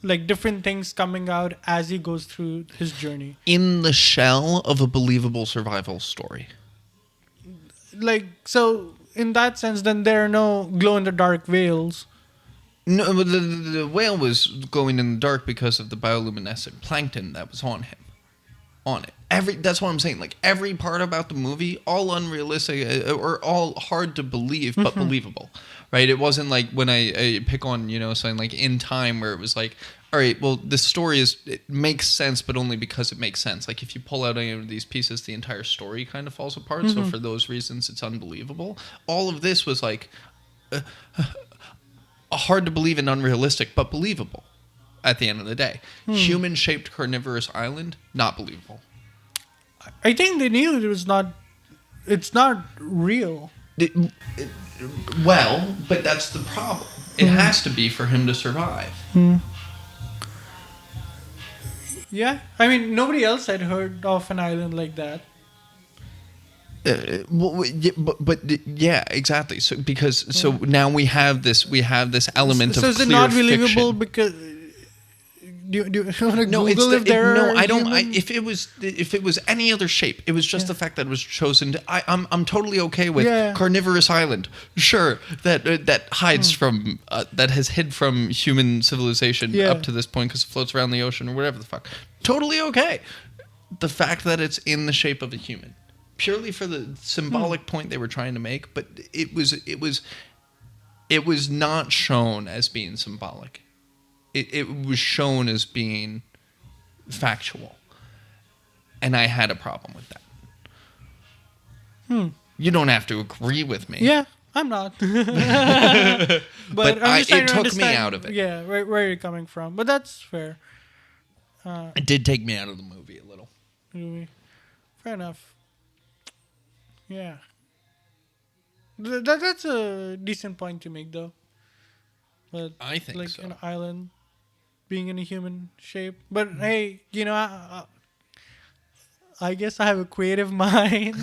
like different things coming out as he goes through his journey. In the shell of a believable survival story. Like, so in that sense, then there are no glow-in-the-dark whales. No, the whale was glowing in the dark because of the bioluminescent plankton that was on it. That's what I'm saying. Like every part about the movie, all unrealistic or all hard to believe, but believable, right? It wasn't like when I pick on something like In Time, where it was like, all right, well, the story it makes sense, but only because it makes sense. Like if you pull out any of these pieces, the entire story kind of falls apart. So for those reasons, it's unbelievable. All of this was like hard to believe and unrealistic, but believable. At the end of the day, human-shaped carnivorous island, not believable. I think they knew it was not. It's not real. Well, but that's the problem. It has to be for him to survive. Yeah, I mean, nobody else had heard of an island like that. Yeah, exactly. So now we have this element So of is it clear not believable fiction. because? Do you want to No, Google if there are I don't. human? If it was any other shape, it was just the fact that it was chosen. I'm totally okay with carnivorous island. Sure, that hides from that has hid from human civilization up to this point because it floats around the ocean or whatever the fuck. Totally okay. The fact that it's in the shape of a human, purely for the symbolic point they were trying to make, but it was not shown as being symbolic. It was shown as being factual. And I had a problem with that. You don't have to agree with me. Yeah, I'm not. but I'm just trying it to took understand, me out of it. Yeah, where you're coming from. But that's fair. It did take me out of the movie a little. Fair enough. Yeah. That's a decent point to make, though. But I think like so. an island being in a human shape. But hey, I guess I have a creative mind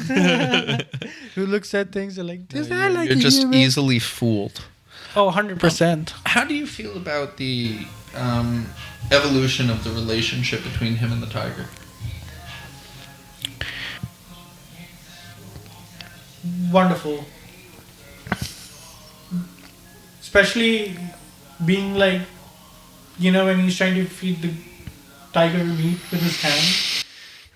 who looks at things and like, is that like You're a just human? easily fooled. Oh, 100%. How do you feel about the evolution of the relationship between him and the tiger? Wonderful. Especially being like, when he's trying to feed the tiger meat with his hand,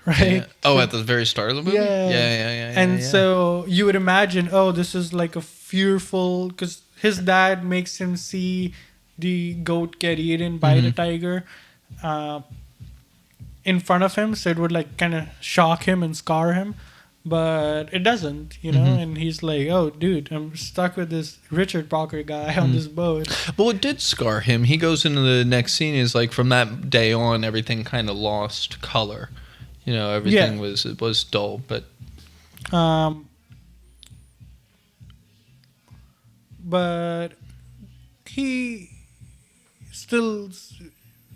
right? Yeah. Oh, at the very start of the movie? Yeah. And so you would imagine, this is like a fearful, because his dad makes him see the goat get eaten by the tiger in front of him, so it would like kind of shock him and scar him. But it doesn't, and he's like, oh, dude, I'm stuck with this Richard Parker guy on this boat. Well, it did scar him. He goes into the next scene, is like, from that day on, everything kind of lost color. Everything was dull, but... But he still...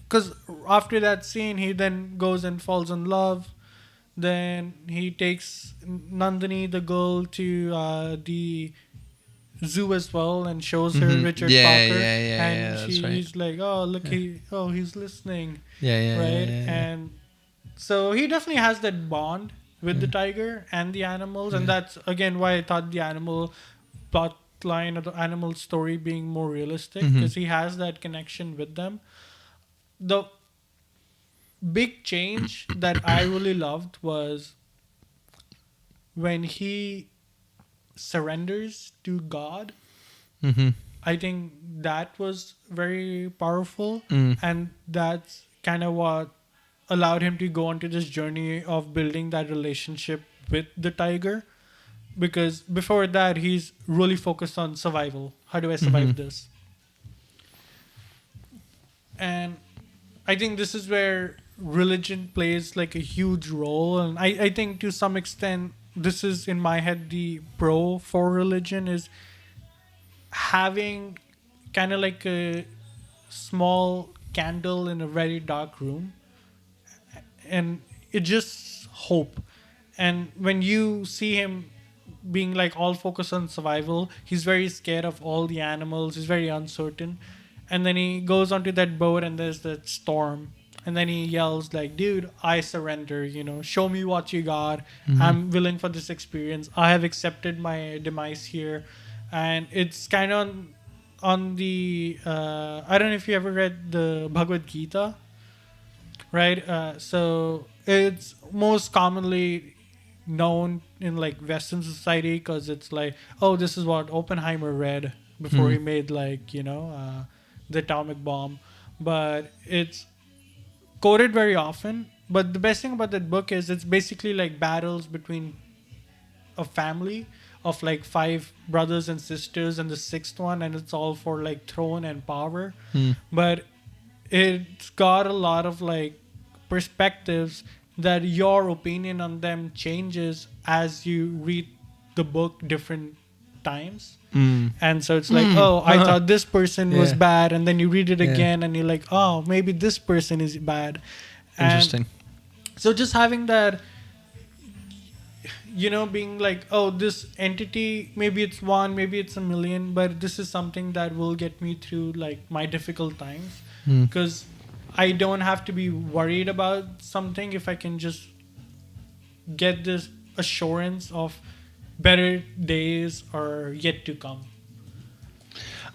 Because after that scene, he then goes and falls in love. Then he takes Nandini, the girl, to the zoo as well and shows her Richard Parker. And she's like, oh, look, he's listening. Right? And so he definitely has that bond with the tiger and the animals. And that's, again, why I thought the animal plot line or the animal story being more realistic, because he has that connection with them. The big change that I really loved was when he surrenders to God. I think that was very powerful, and that's kind of what allowed him to go onto this journey of building that relationship with the tiger, because before that he's really focused on survival. How do I survive this? And I think this is where religion plays like a huge role, and I think to some extent this is, in my head, the pro for religion is having kind of like a small candle in a very dark room, and it just hope. And when you see him being like all focused on survival, he's very scared of all the animals, he's very uncertain, and then he goes onto that boat and there's that storm. And then he yells like, dude, I surrender, show me what you got. I'm willing for this experience. I have accepted my demise here. And it's kind of on the, I don't know if you ever read the Bhagavad Gita. right? So it's most commonly known in like Western society because it's like, oh, this is what Oppenheimer read before he made like the atomic bomb, but it's quoted very often. But the best thing about that book is it's basically like battles between a family of like five brothers and sisters and the sixth one, and it's all for like throne and power. But it's got a lot of like perspectives that your opinion on them changes as you read the book different times. And so it's like, oh, I thought this person was Yeah. bad, and then you read it Yeah. again and you're like, oh, maybe this person is bad. And Interesting. so just having that, being like, oh, this entity, maybe it's one, maybe it's a million, but this is something that will get me through like my difficult times, because I don't have to be worried about something if I can just get this assurance of better days are yet to come.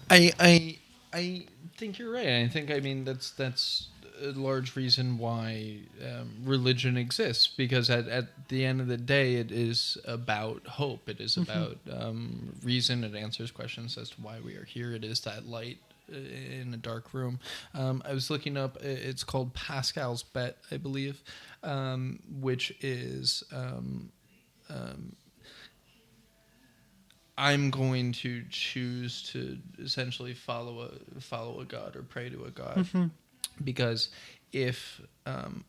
I think you're right. I think, I mean, that's a large reason why religion exists, because at the end of the day, it is about hope. It is about reason. It answers questions as to why we are here. It is that light in a dark room. I was looking up. It's called Pascal's Bet, I believe, which is. I'm going to choose to essentially follow a god or pray to a god, because if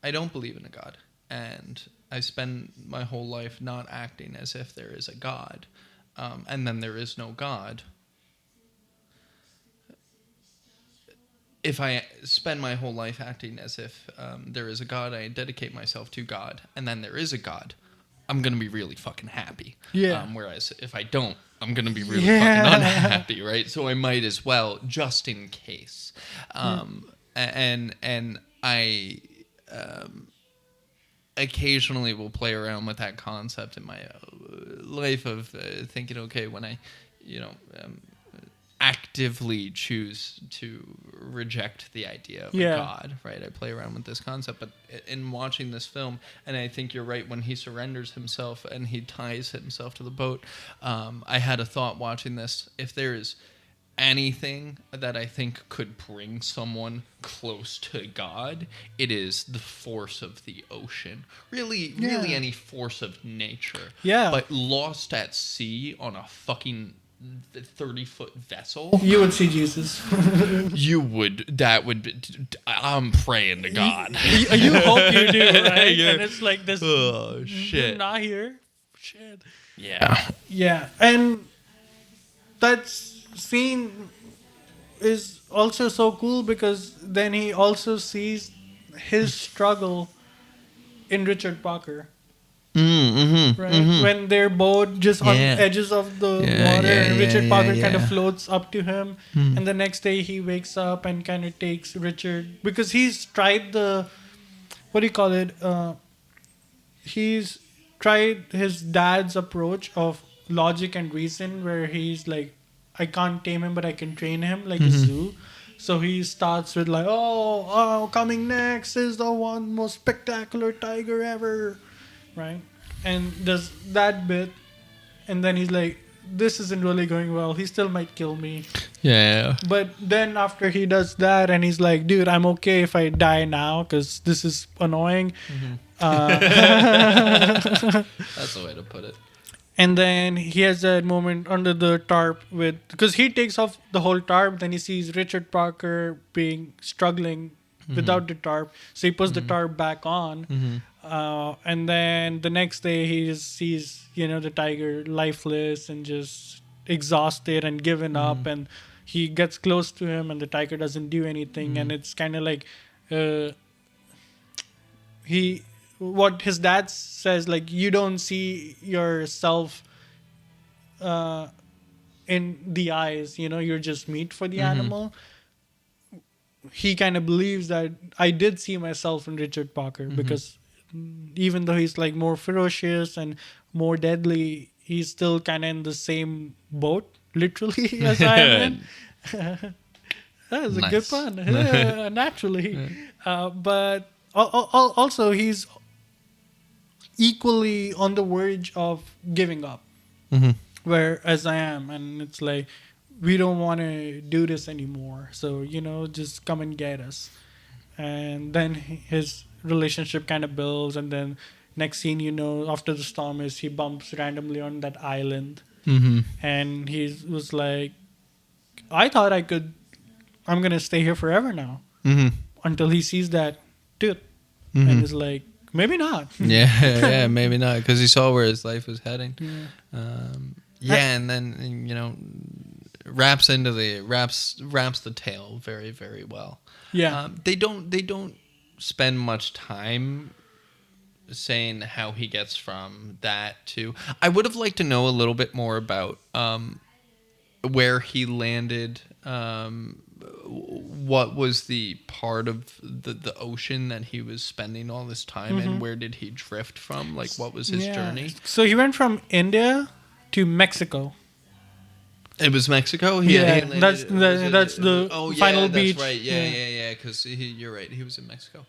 I don't believe in a god and I spend my whole life not acting as if there is a god, and then there is no god. If I spend my whole life acting as if there is a god, I dedicate myself to God, and then there is a god, I'm going to be really fucking happy. Yeah. Whereas if I don't, I'm going to be really fucking unhappy, right? So I might as well, just in case. And I occasionally will play around with that concept in my life of thinking, okay, when I, actively choose to reject the idea of a god, right? I play around with this concept, but in watching this film, and I think you're right, when he surrenders himself and he ties himself to the boat, I had a thought watching this. If there is anything that I think could bring someone close to God, it is the force of the ocean. Really any force of nature. Yeah. But lost at sea on a fucking 30-foot vessel, You would see Jesus. I'm praying to God. You hope you do, right? Yeah. And it's like this. Oh shit. You're not here. Shit. Yeah. Yeah, and that scene is also so cool because then he also sees his struggle in Richard Parker. Right, when they're both just on edges of the water, and Richard Parker kind of floats up to him, and the next day he wakes up and kind of takes Richard, because he's tried the, what do you call it? He's tried his dad's approach of logic and reason, where he's like, I can't tame him, but I can train him like a zoo. So he starts with like, oh, coming next is the one most spectacular tiger ever. Right, and does that bit, and then he's like, this isn't really going well, he still might kill me. But then after he does that and he's like, dude, I'm okay if I die now because this is annoying. That's the way to put it. And then he has that moment under the tarp because he takes off the whole tarp, then he sees Richard Parker struggling without the tarp, so he puts the tarp back on. And then the next day he just sees, the tiger lifeless and just exhausted and given up, and he gets close to him and the tiger doesn't do anything. And it's kind of like what his dad says, like, you don't see yourself in the eyes, you're just meat for the animal. He kind of believes that I did see myself in Richard Parker, because even though he's like more ferocious and more deadly, he's still kind of in the same boat, literally, as I am in. That was a good pun. Naturally. But also he's equally on the verge of giving up, Mm-hmm. whereas I am, and it's like we don't want to do this anymore. So just come and get us. And then his relationship kind of builds, and then next scene, after the storm is he bumps randomly on that island, Mm-hmm. and he was like, I thought I'm gonna stay here forever now, Mm-hmm. until he sees that dude, Mm-hmm. and is like, maybe not. Yeah, maybe not, because he saw where his life was heading. Yeah. And then wraps the tale very, very well. Yeah. They don't spend much time saying how he gets from that to. I would have liked to know a little bit more about where he landed. What was the part of the ocean that he was spending all this time in? Where did he drift from? Like, what was his journey? So he went from India to Mexico. It was Mexico. Yeah, that's the final beach. That's right. Yeah. Because you're right. He was in Mexico.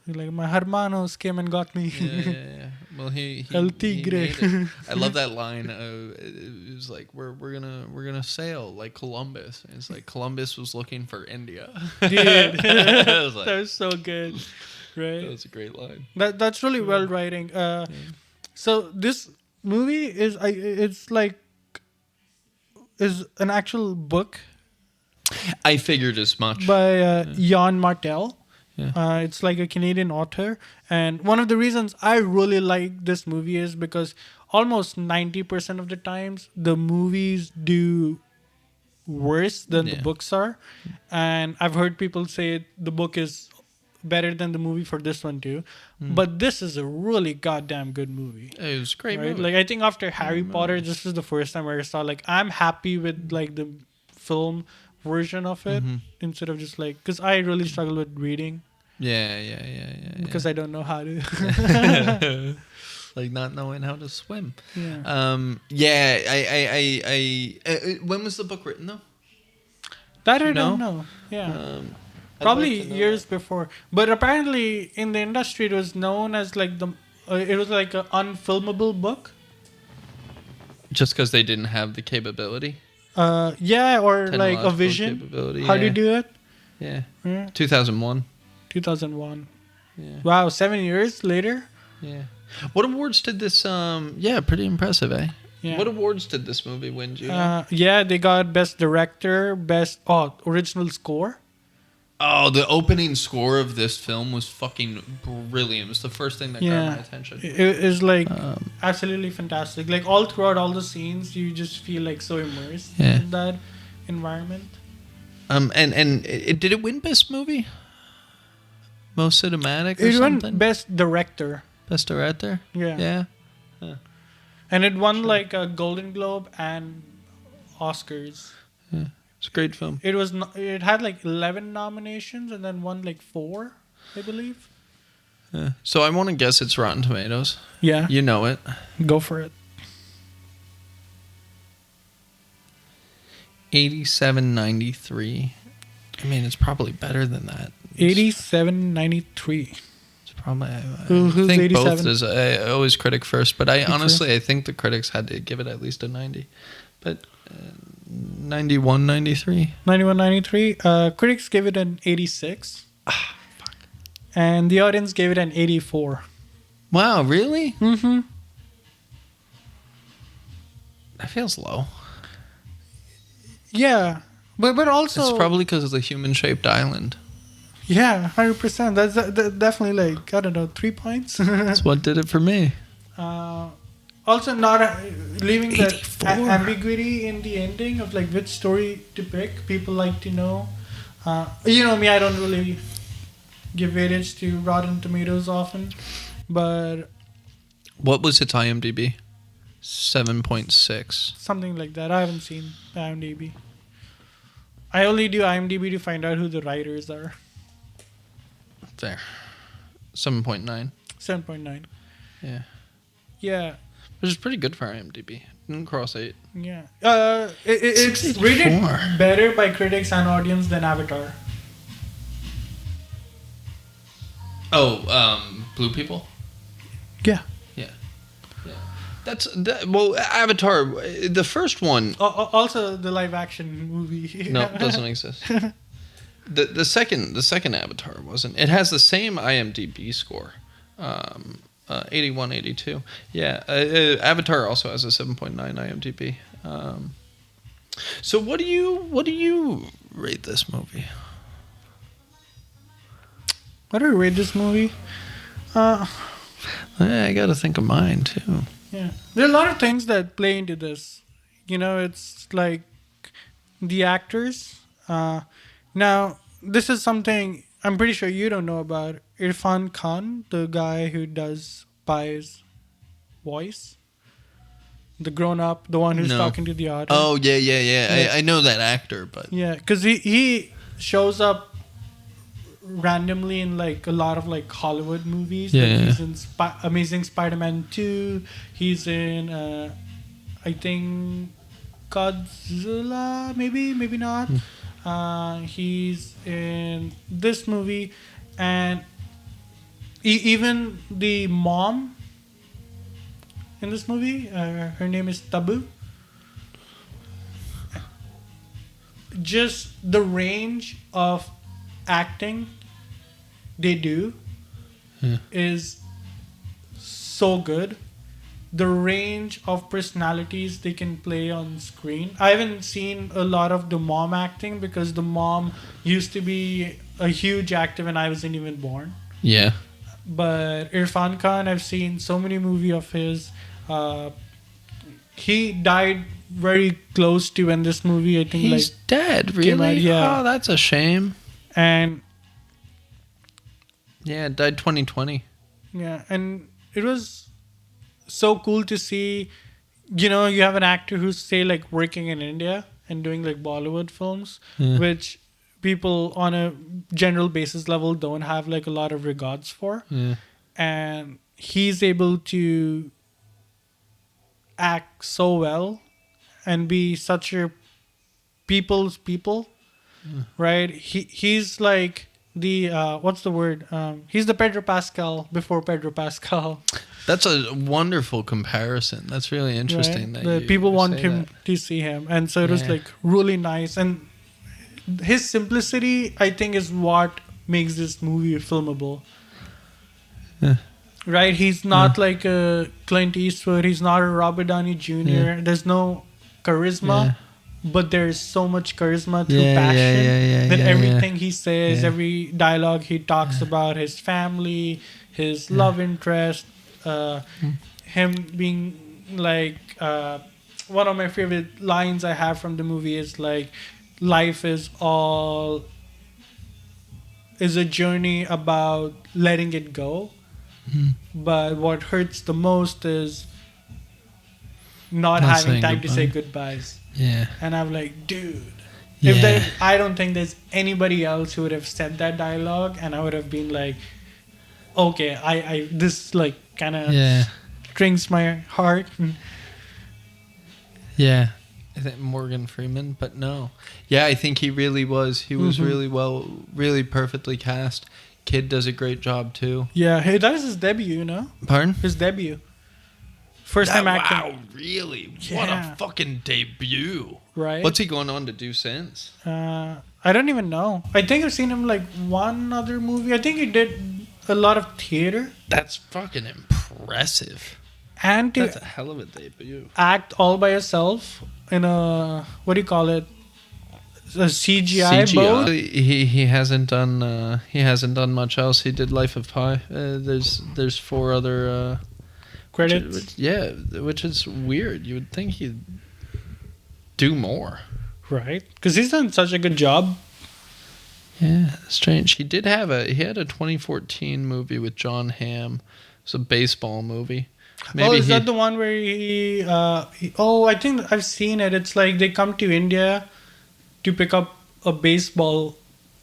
Like, my hermanos came and got me. Yeah. Well, he El he Tigre. made it. I love that line. It was like we're gonna sail like Columbus. And it's like Columbus was looking for India. Dude, That that was so good, right? was a great line. That's really well writing. So this movie is is an actual book I figured as much. by Yann Martel. Yeah. It's like a Canadian author, and one of the reasons I really like this movie is because almost 90% of the times the movies do worse than the Yeah. books are, and I've heard people say the book is better than the movie for this one too. But this is a really goddamn good movie. It was a great Right? movie. Like, I think after Harry Potter, this is the first time where I saw, like, I'm happy with like the film version of it instead of just like, because I really struggle with reading Yeah. because I don't know how to. Like not knowing how to swim. Yeah. When was the book written though? That You I don't know? know. Yeah. I'd Probably like to know years before. But apparently in the industry it was known as like it was like an unfilmable book. Just because they didn't have the capability. Yeah, or like a Technological vision. capability, How do you yeah. do it? Yeah. Yeah. 2001. 2001. Yeah. Wow, 7 years later. Yeah. What awards did this? Yeah, pretty impressive, eh? Yeah. What awards did this movie win? Do you know? Yeah, they got best director, best original score. Oh, the opening score of this film was fucking brilliant. It was the first thing that got my attention. It is like absolutely fantastic. Like all throughout all the scenes, you just feel like so immersed in that environment. Did it win best movie? Most cinematic or It won something? best director. Best director? Yeah. Yeah. And it won like a Golden Globe and Oscars. Yeah. It's a great film. It had like 11 nominations and then won like 4, I believe. Yeah. So I want to guess it's Rotten Tomatoes. Yeah. You know it. Go for it. 87.93. I mean, it's probably better than that. 87.93. It's probably. I Who's think 87? both is always critic first, but I Think so? think the critics had to give it at least a 90. But 91, 93. 91.93. Critics gave it an 86. Fuck. And the audience gave it an 84. Wow, really? Mm-hmm. That feels low. Yeah. But also... It's probably because of the human-shaped island. Yeah, 100%. That's definitely like, I don't know, 3 points. That's what did it for me. Also, not leaving that 84. ambiguity in the ending of like which story to pick. People like to know. You know me, I don't really give weightage to Rotten Tomatoes often, but What was its IMDb? 7.6. something like that. I haven't seen IMDb. I only do IMDb to find out who the writers are. There. 7.9. 7.9. Yeah. Yeah. Which is pretty good for IMDb. Didn't cross 8. Yeah. It's 64. rated better by critics and audience than Avatar. Blue People. Yeah. Yeah. Well, Avatar, the first one. Also, the live action movie. No, doesn't exist. The second Avatar wasn't. It has the same IMDb score, 81, 82. Yeah, Avatar also has a 7.9 IMDb. So what do you rate this movie? What do I rate this movie? I got to think of mine too. Yeah, there are a lot of things that play into this. It's like the actors. Now, this is something I'm pretty sure you don't know about. Irfan Khan, the guy who does Pai's voice, the grown up, the one who's talking to the audience. Oh yeah. I know that actor, but yeah, because he shows up randomly in like a lot of like Hollywood movies. Yeah, like he's in Amazing Spider-Man 2. He's in I think Godzilla, maybe not. He's in this movie, and even the mom in this movie, her name is Tabu. Just the range of acting they do is so good. The range of personalities they can play on screen. I haven't seen a lot of the mom acting because the mom used to be a huge actor when I wasn't even born. Yeah. But Irfan Khan, I've seen so many movies of his. He died very close to when this movie, I think, he's dead. Really? out, yeah. Oh, that's a shame. And yeah, died 2020. yeah, and it was so cool to see. You have an actor who's say like working in India and doing like Bollywood films, which people on a general basis level don't have like a lot of regards for. Yeah. And he's able to act so well and be such a people's people, right? He's like the what's the word? He's the Pedro Pascal before Pedro Pascal. That's a wonderful comparison. That's really interesting. Right? That people want say him that. to see him, and so it was like really nice. And his simplicity, I think, is what makes this movie filmable. Yeah. Right? He's not like a Clint Eastwood. He's not a Robert Downey Jr. Yeah. There's no charisma, but there's so much charisma through passion that everything he says, every dialogue he talks about, his family, his love interest, him being like, one of my favorite lines I have from the movie is like, life is a journey about letting it go. But what hurts the most is not having time to say goodbyes. Yeah. And I'm like, dude, I don't think there's anybody else who would have said that dialogue, and I would have been like, okay, I this like kind of strings my heart. Yeah. I think Morgan Freeman, but no. Yeah, I think he really was. He was really perfectly cast. Kid does a great job too. Yeah, hey, that is his debut, Pardon? His debut. First time acting. Wow, really? Yeah. What a fucking debut. Right. What's he going on to do since? I don't even know. I think I've seen him like one other movie. I think he did a lot of theater. That's fucking impressive. And that's a hell of a debut. Act all by yourself in a, what do you call it? A CGI boat. He hasn't done much else. He did Life of Pi. There's 4 other credits. Which is weird. You would think he'd do more, right? Because he's done such a good job. Yeah, strange. He had a 2014 movie with John Hamm. It's a baseball movie. Maybe is that the one where he I think I've seen it. It's like they come to India to pick up a baseball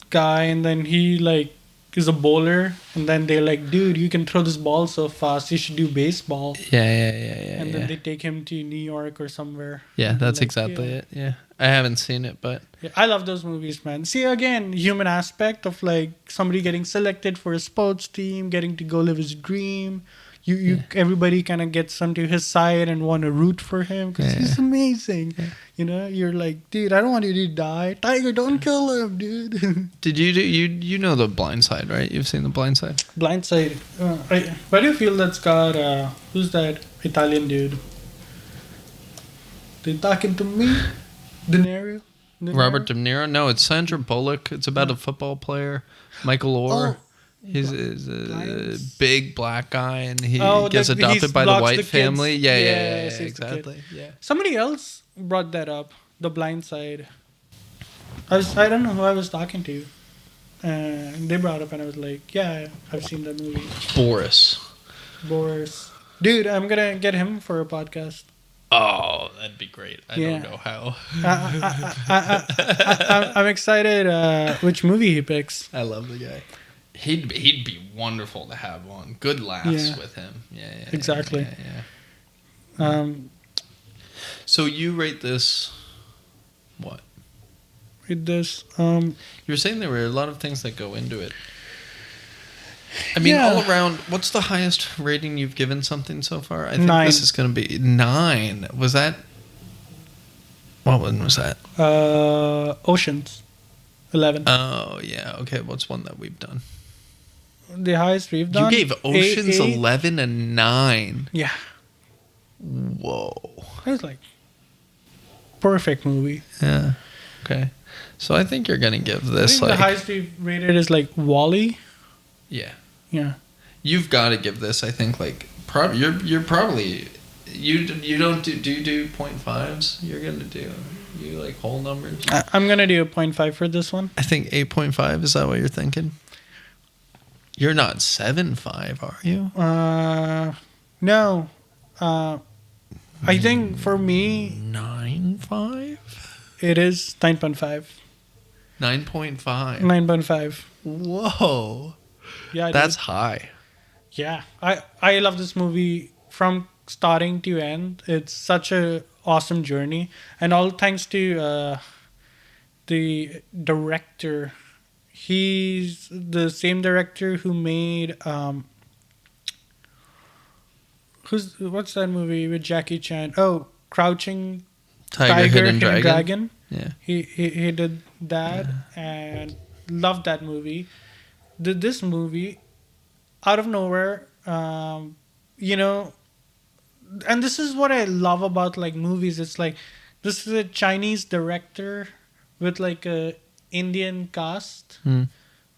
guy, and then he like is a bowler, and then they're like, dude, you can throw this ball so fast, you should do baseball. Yeah. And then they take him to New York or somewhere. Yeah, And that's like, exactly it. Yeah. I haven't seen it, but yeah, I love those movies, man. See, again, human aspect of like somebody getting selected for a sports team, getting to go live his dream. Everybody kind of gets onto his side and want to root for him because he's amazing. Yeah. You know, you're like, dude, I don't want you to die. Tiger, don't kill him, dude. Did you know The Blind Side, right? You've seen The Blind Side? Blind Side. Why do you feel that's got who's that Italian dude? They talking to me? De Niro? Robert De Niro? No, it's Sandra Bullock. It's about a football player, Michael Orr. He's a big black guy, and he gets adopted by the white family. Yeah, exactly. Yeah. Somebody else brought that up, The Blind Side. I don't know who I was talking to. They brought up, and I was like, yeah, I've seen that movie. Boris. Dude, I'm going to get him for a podcast. Oh, that'd be great. I don't know how. I'm excited which movie he picks. I love the guy. He'd be wonderful to have on. Good laughs with him. Yeah. Exactly. Yeah. So you rate this what? Rate this. You were saying there were a lot of things that go into it. I mean, all around, what's the highest rating you've given something so far? I think 9. This is going to be 9. Was that? What one was that? Oceans. 11. Oh, yeah. Okay, what's one that we've done? The highest we've done? You gave Oceans 11 a 9. Yeah. Whoa. It was like perfect movie. Yeah. Okay. So I think you're going to give this the highest we've rated is like Wall-E. Yeah. Yeah. You've got to give this, I think, like, you're probably, you don't do 0.5s? You're going to do, you like whole numbers? I'm going to do a 0.5 for this one. I think 8.5, is that what you're thinking? You're not 7.5, are you? No. I think for me... 9.5? It is 9.5. 9.5? 9.5. Whoa. Yeah, that's high. Yeah. I love this movie from starting to end. It's such a awesome journey. And all thanks to the director. He's the same director who made... what's that movie with Jackie Chan? Oh, Crouching Tiger, Hidden Dragon. Yeah. He did that and loved that movie. Did this movie out of nowhere, you know, and this is what I love about like movies. It's like this is a Chinese director with like a Indian cast,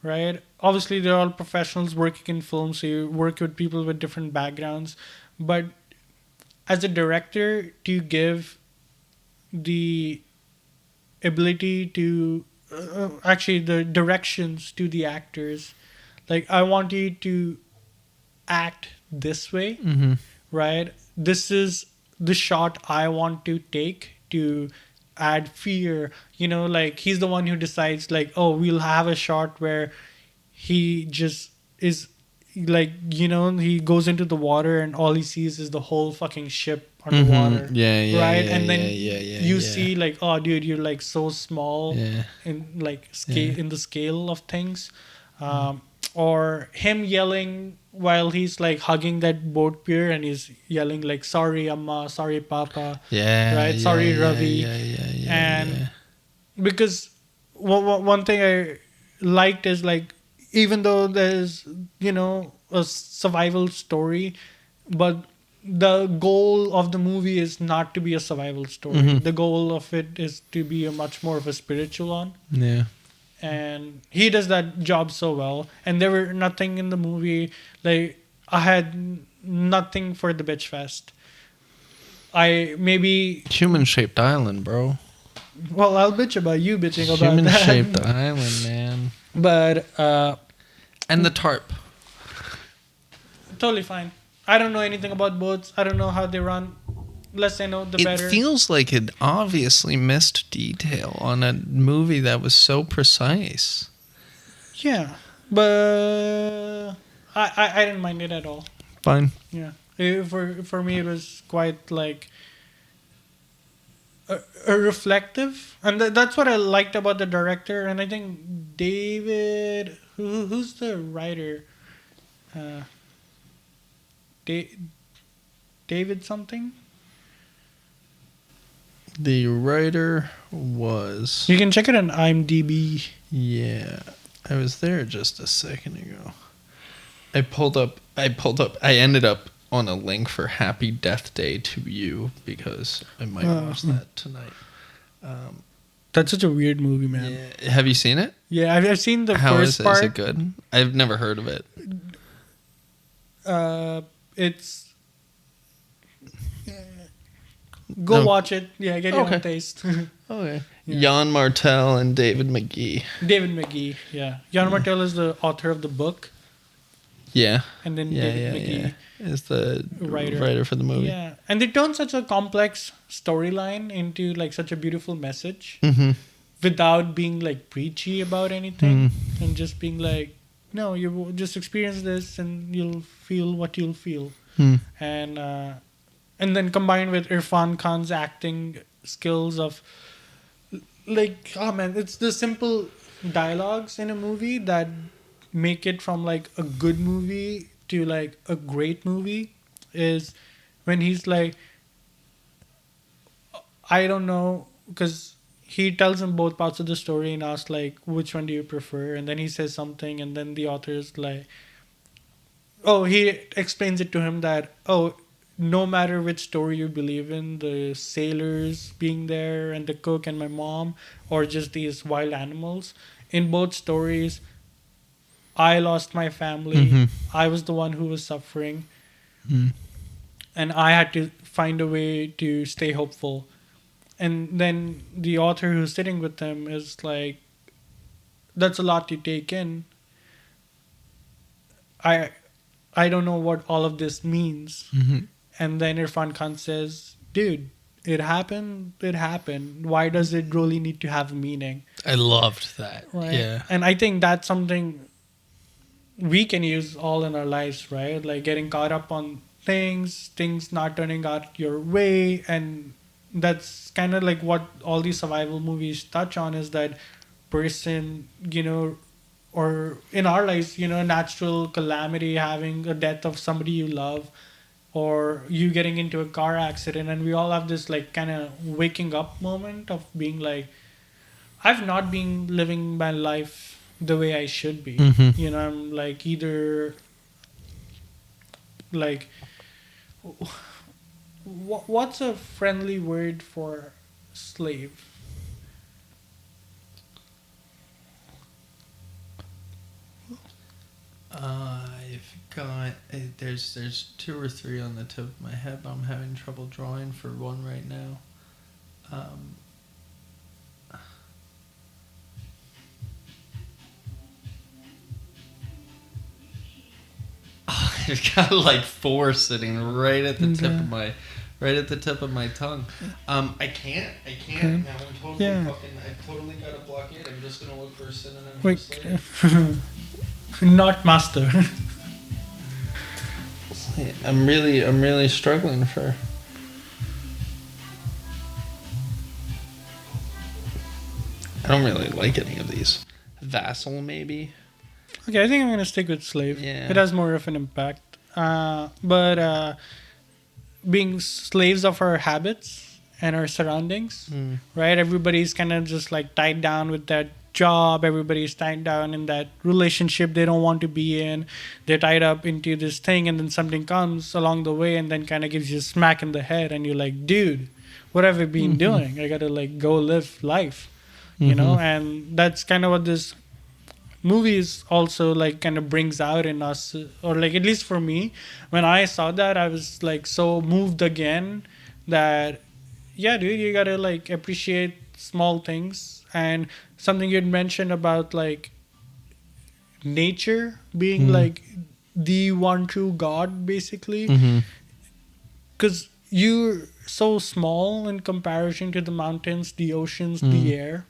right? Obviously, they're all professionals working in film, so you work with people with different backgrounds. But as a director, to give the ability to actually the directions to the actors, like I want you to act this way, right? This is the shot I want to take to add fear. You know, like he's the one who decides like, oh, we'll have a shot where he just is like, you know, he goes into the water and all he sees is the whole fucking ship underwater. Yeah, right? Yeah, and then you see like, oh dude, you're like so small in like scale in the scale of things. Or him yelling while he's like hugging that boat pier and he's yelling like, sorry Amma, sorry Papa. Right? Sorry Ravi. And because one thing I liked is like, even though there's, you know, a survival story, but the goal of the movie is not to be a survival story. The goal of it is to be a much more of a spiritual one. Yeah. And he does that job so well. And there were nothing in the movie, like I had nothing for the bitch fest. Human-shaped island, bro. Well, I'll bitch about you bitching about that. Human-shaped island, man. But and the tarp. Totally fine. I don't know anything about boats. I don't know how they run. Less I know, the better. It feels like it obviously missed detail on a movie that was so precise. Yeah. but I didn't mind it at all. Fine. Yeah, for me it was quite like a reflective, and that's what I liked about the director. And I think David, who's the writer, uh, da- David something. The writer was. You can check it on IMDb. Yeah, I was there just a second ago. I pulled up. I ended up on a link for Happy Death Day to You because I might watch that tonight. That's such a weird movie, man. Yeah. Have you seen it? Yeah, I've seen the How first is it? part. Is it good? I've never heard of it. It's go watch it. Yeah, get your own taste. Okay. Yeah. Yann Martel and David McGee. David McGee. Yeah, Yann Martel is the author of the book. Yeah. And then David McGee is the writer for the movie. Yeah, and they turn such a complex storyline into like such a beautiful message without being like preachy about anything and just being like, no, you will just experience this and you'll feel what you'll feel. And then combined with Irfan Khan's acting skills of like, oh man, it's the simple dialogues in a movie that make it from like a good movie to like a great movie is when he's like, I don't know, because he tells him both parts of the story and asks like, which one do you prefer? And then he says something, and then the author is like, oh, he explains it to him that, oh, no matter which story you believe in, the sailors being there and the cook and my mom, or just these wild animals, in both stories, I lost my family. I was the one who was suffering. And I had to find a way to stay hopeful. And then the author who's sitting with them is like, that's a lot to take in. I don't know what all of this means. And then Irfan Khan says, dude, it happened. Why does it really need to have meaning? I loved that. Right? Yeah. And I think that's something we can use all in our lives, right? Like getting caught up on things not turning out your way. And that's kind of like what all these survival movies touch on, is that person, or in our lives, natural calamity, having a death of somebody you love, or you getting into a car accident. And we all have this like kind of waking up moment of being like, I've not been living my life the way I should be. I'm like either like, what's a friendly word for slave? I've got there's two or three on the tip of my head, but I'm having trouble drawing for one right now. I've got like four sitting right at the tip of my tongue. I can't. Now I'm totally I've totally got a blockade. I'm just gonna look for a synonym for slave. Not master. I'm really struggling for. I don't really like any of these. Vassal, maybe. Okay, I think I'm gonna stick with slave. Yeah. It has more of an impact. But being slaves of our habits and our surroundings, right? Everybody's kind of just like tied down with that job. Everybody's tied down in that relationship they don't want to be in. They're tied up into this thing, and then something comes along the way and then kind of gives you a smack in the head, and you're like, dude, what have I been doing? I gotta like go live life, and that's kind of what this movies also like kind of brings out in us, or like at least for me, when I saw that, I was like so moved again that, yeah, dude, you gotta like appreciate small things. And something you'd mentioned about like nature being like the one true God, basically, because you're so small in comparison to the mountains, the oceans, the air.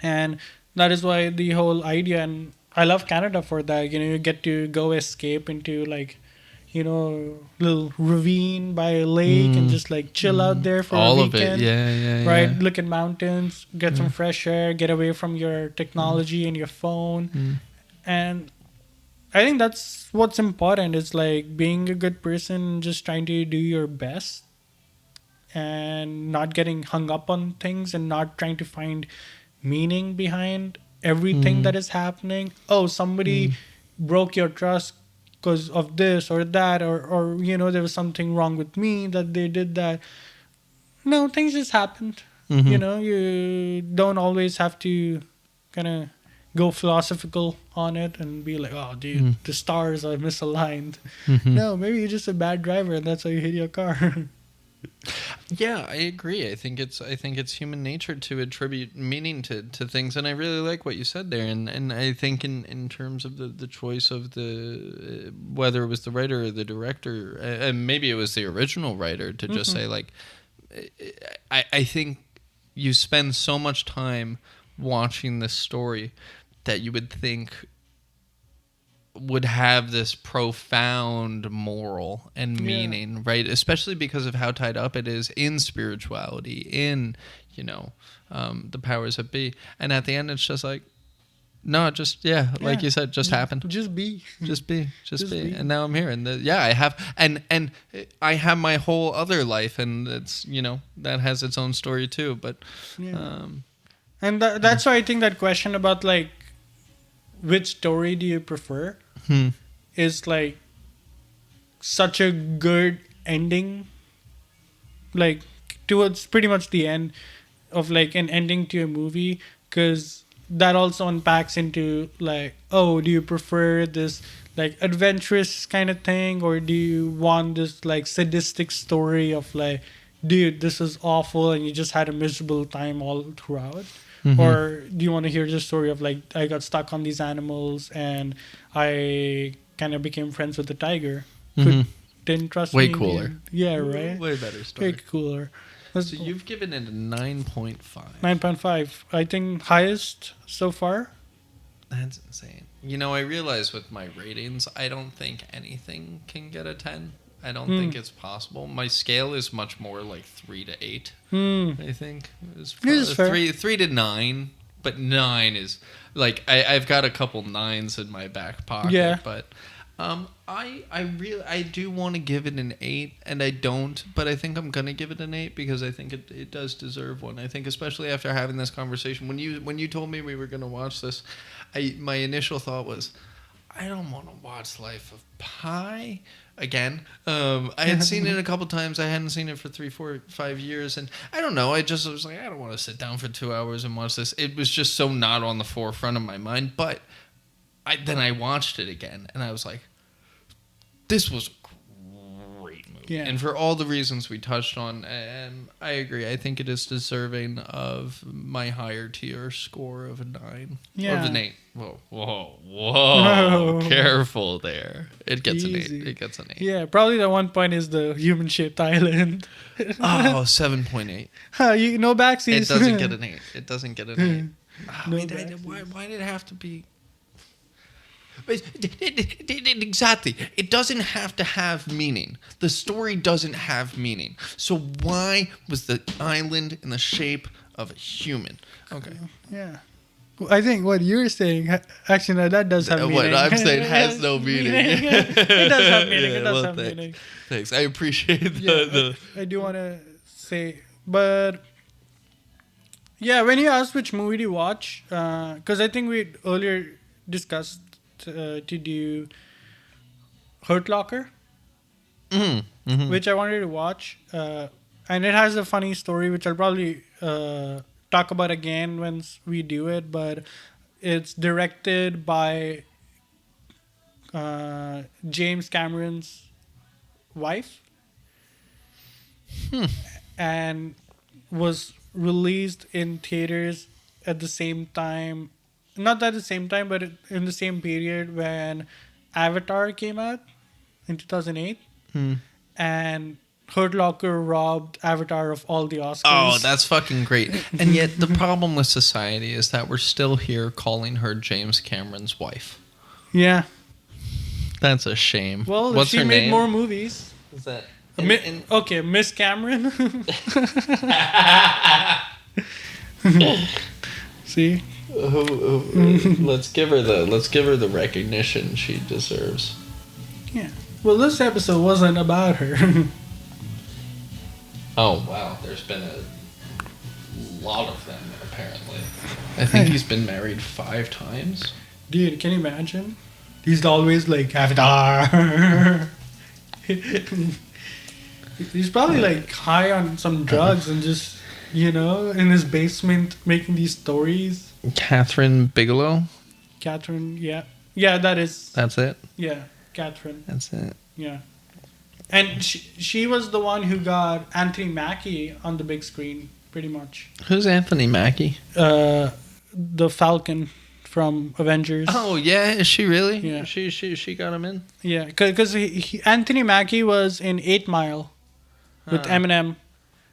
And that is why the whole idea, and I love Canada for that. You get to go escape into like, little ravine by a lake and just like chill out there for a All of it. weekend. Yeah. Right? Look at mountains, get some fresh air, get away from your technology and your phone. And I think that's what's important. It's like being a good person, just trying to do your best and not getting hung up on things and not trying to find meaning behind everything that is happening. Oh, somebody broke your trust because of this or that, or there was something wrong with me that they did that. No, things just happened. You don't always have to kind of go philosophical on it and be like, oh, dude, the stars are misaligned. No, maybe you're just a bad driver and that's how you hit your car. Yeah, I agree. I think it's human nature to attribute meaning to things, and I really like what you said there. And I think in terms of the choice of the whether it was the writer or the director, and maybe it was the original writer to just say like, I think you spend so much time watching this story that you would think would have this profound moral and meaning, right? Especially because of how tied up it is in spirituality, in the powers that be. And at the end, it's just like, no, just like you said, just happened. Just be, just be. And now I'm here, and I have, and I have my whole other life, and it's that has its own story too. But and that's why I think that question about like, which story do you prefer is like such a good ending, like towards pretty much the end of like an ending to a movie, because that also unpacks into like, oh, do you prefer this like adventurous kind of thing, or do you want this like sadistic story of like, dude, this is awful and you just had a miserable time all throughout? Or do you want to hear the story of like, I got stuck on these animals and I kind of became friends with the tiger who didn't trust me? Way cooler. Yeah, right? Way better story. Way cooler. So you've given it a 9.5. 9.5. I think highest so far. That's insane. I realize with my ratings, I don't think anything can get a 10. I don't think it's possible. My scale is much more like 3 to 8. I think it's probably 3 to 9, but 9 is like I've got a couple 9s in my back pocket. Yeah. But I do want to give it an 8, and I don't, but I think I'm gonna give it an 8 because I think it does deserve one. I think especially after having this conversation, when you told me we were gonna watch this, my initial thought was, I don't want to watch Life of Pi again. I had seen it a couple times. I hadn't seen it for 3, 4, 5 years, and I don't know. I was like, I don't want to sit down for 2 hours and watch this. It was just so not on the forefront of my mind. But then I watched it again, and I was like, this was a great movie. Yeah. And for all the reasons we touched on, I agree. I think it is deserving of my higher tier score of a 9. Yeah. Of an 8. Whoa. Careful there. It gets Easy. an 8. It gets an 8. Yeah, probably the one point is the human-shaped island. 7.8. No backseas. It doesn't get an 8. It doesn't get an 8. No Why did it have to be... Exactly. It doesn't have to have meaning. The story doesn't have meaning. So why was the island in the shape of a human? Okay. Yeah. I think what you're saying, actually, no, that does have meaning. What I'm saying has no meaning. It does have meaning. It does have thanks. meaning. Thanks. I appreciate the... I do want to say, but yeah, when you asked which movie to watch, because I think we earlier discussed to do Hurt Locker, which I wanted to watch, and it has a funny story which I'll probably talk about again once we do it, but it's directed by James Cameron's wife and was released in theaters at the same time, not at the same time, but in the same period when Avatar came out in 2008. And Hurt Locker robbed Avatar of all the Oscars. Oh, that's fucking great. And yet the problem with society is that we're still here calling her James Cameron's wife. Yeah. That's a shame. Well, what's if she her made name? more movies. Is that okay, Miss Cameron. See? Let's give her the recognition she deserves. Yeah. Well, this episode wasn't about her. Oh wow, there's been a lot of them apparently. I think he's been married 5 times. Dude, can you imagine? He's always like Avatar. He's probably like high on some drugs and just, in his basement making these stories. Catherine Bigelow. Catherine, yeah. Yeah, that's it? Yeah, Catherine. That's it. Yeah. And she was the one who got Anthony Mackie on the big screen, pretty much. Who's Anthony Mackie? The Falcon from Avengers. Oh, yeah? Is she really? Yeah. She got him in? Yeah, because Anthony Mackie was in 8 Mile with Eminem.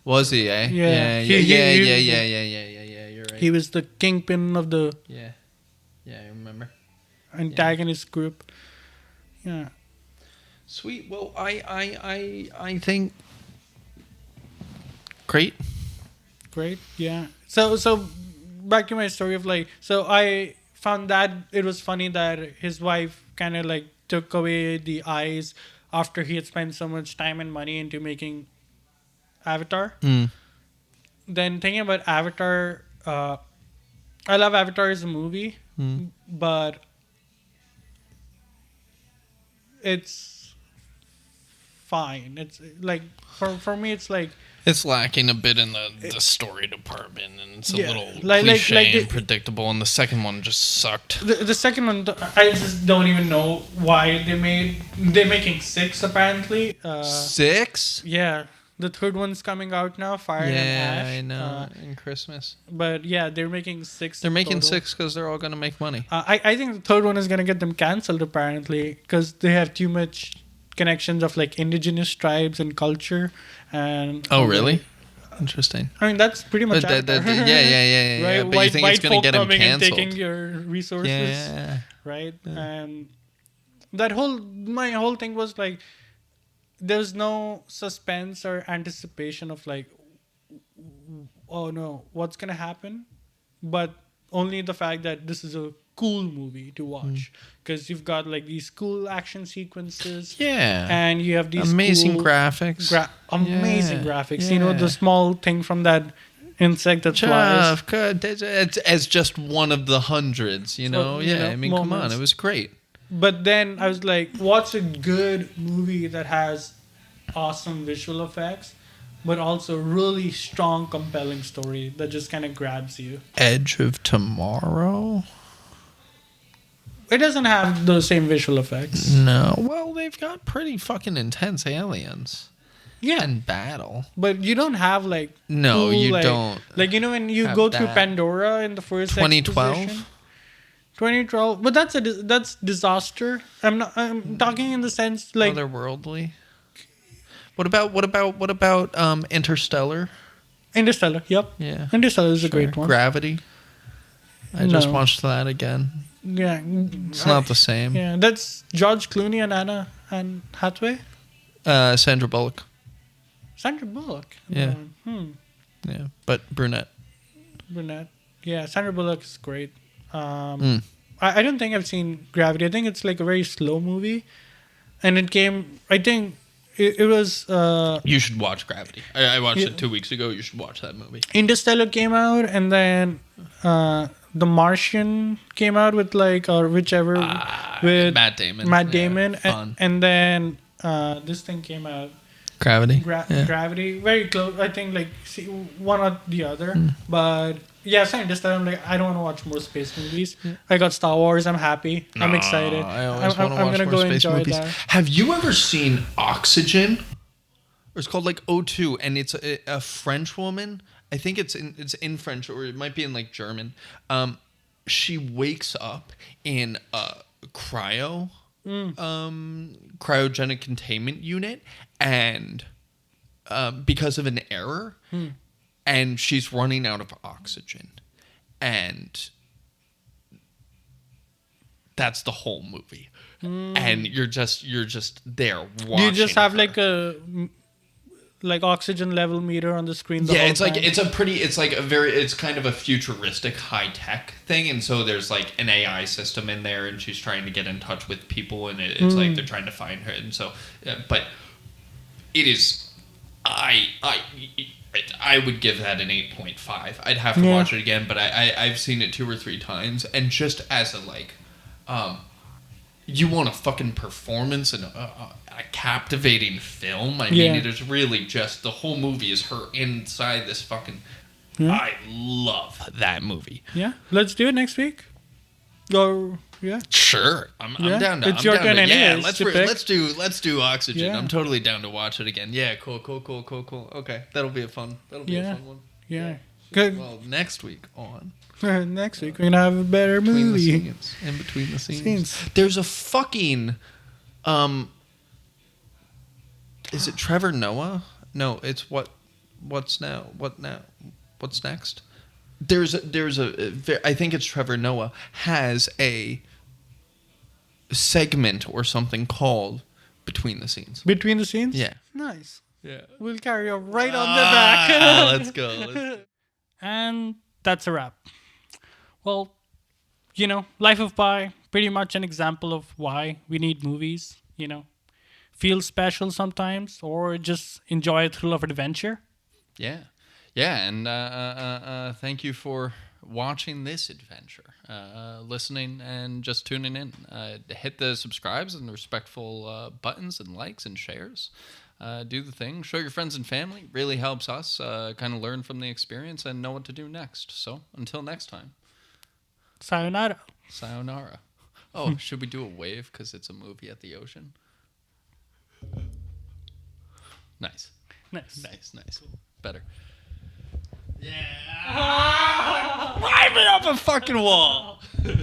Was he, eh? Yeah. Yeah, you're right. He was the kingpin of the Yeah, I remember. antagonist group. Yeah. Sweet. Well, I think great. Yeah. So back to my story of so I found that it was funny that his wife kind of took away the eyes after he had spent so much time and money into making Avatar. Then thinking about Avatar, I love Avatar as a movie, but it's fine. It's for me, it's it's lacking a bit in the story department, and it's a little cliche and predictable. And the second one just sucked. The second one, I just don't even know why they're making 6 apparently. 6? Yeah, the third one's coming out now. Fire and Ash. Yeah, I know. In Christmas. But yeah, they're making 6. They're making total. 6 because they're all gonna make money. I think the third one is gonna get them cancelled apparently because they have too much connections of indigenous tribes and culture and really? Interesting. I mean that's pretty much yeah, right? But you think it's gonna get them canceled? And taking your resources, right? Yeah. And my whole thing was there's no suspense or anticipation of oh no, what's gonna happen, but only the fact that this is a cool movie to watch because you've got these cool action sequences, and you have these amazing cool graphics, amazing graphics. The small thing from that insect that flies. As just one of the hundreds, I mean, moments. Come on, it was great. But then I was like, what's a good movie that has awesome visual effects but also really strong, compelling story that just kind of grabs you? Edge of Tomorrow? It doesn't have those same visual effects. No. Well, they've got pretty fucking intense aliens. Yeah. And battle. But you don't have No, cool, you don't. When you go through Pandora in the first 2012? exposition. 2012. But that's disaster. I'm talking in the sense otherworldly. What about Interstellar? Interstellar, yep. Yeah. Interstellar is a great one. Gravity. I just watched that again. Yeah. It's not the same. Yeah, that's George Clooney and Anne Hathaway. Sandra Bullock. Sandra Bullock. Yeah. Yeah, but brunette. Yeah, Sandra Bullock is great. I don't think I've seen Gravity. I think it's a very slow movie, and it came. I think it was. You should watch Gravity. I watched it 2 weeks ago. You should watch that movie. Interstellar came out, and then The Martian came out with or whichever with Matt Damon. Yeah, and then this thing came out. Gravity. Gravity, very close. I think one or the other, but yeah, so Interstellar. I don't want to watch more space movies. Yeah. I got Star Wars. I'm happy. I'm excited. I always want to watch more space movies. That. Have you ever seen Oxygen? Or it's called O2, and it's a French woman. I think it's in French, or it might be in German. She wakes up in a cryogenic containment unit, and because of an error, and she's running out of oxygen, and that's the whole movie. And you're just there watching. You just have her. like oxygen level meter on the screen. It's like it's kind of a futuristic high tech thing, and so there's like an AI system in there, and she's trying to get in touch with people, and it's like they're trying to find her, and so but it is I would give that an 8.5. I'd have to watch it again, but I've seen it 2 or 3 times, and just as a like you want a fucking performance and a captivating film. I mean, it is really just the whole movie is her inside this fucking. I love that movie. Yeah, let's do it next week. Or sure, I'm down to. It's your turn anyways. Let's do Oxygen. Yeah. I'm totally down to watch it again. Yeah, cool. Okay, that'll be a fun one. Yeah. Good. Well, next week on. Next week we're gonna have a better movie. In between the scenes. There's a fucking is it Trevor Noah? No, it's what's next? There's a I think it's Trevor Noah has a segment or something called Between the Scenes. Between the Scenes? Yeah. Nice. Yeah. We'll carry on right on the back. Let's go. And that's a wrap. Well, Life of Pi, pretty much an example of why we need movies, Feel special sometimes, or just enjoy a thrill of adventure. Yeah. And thank you for watching this adventure, listening and just tuning in. Hit the subscribes and the respectful buttons and likes and shares. Do the thing. Show your friends and family. Really helps us kind of learn from the experience and know what to do next. So until next time. Sayonara. Oh, should we do a wave because it's a movie at the ocean? Nice. Better. Yeah. Light me up a fucking wall.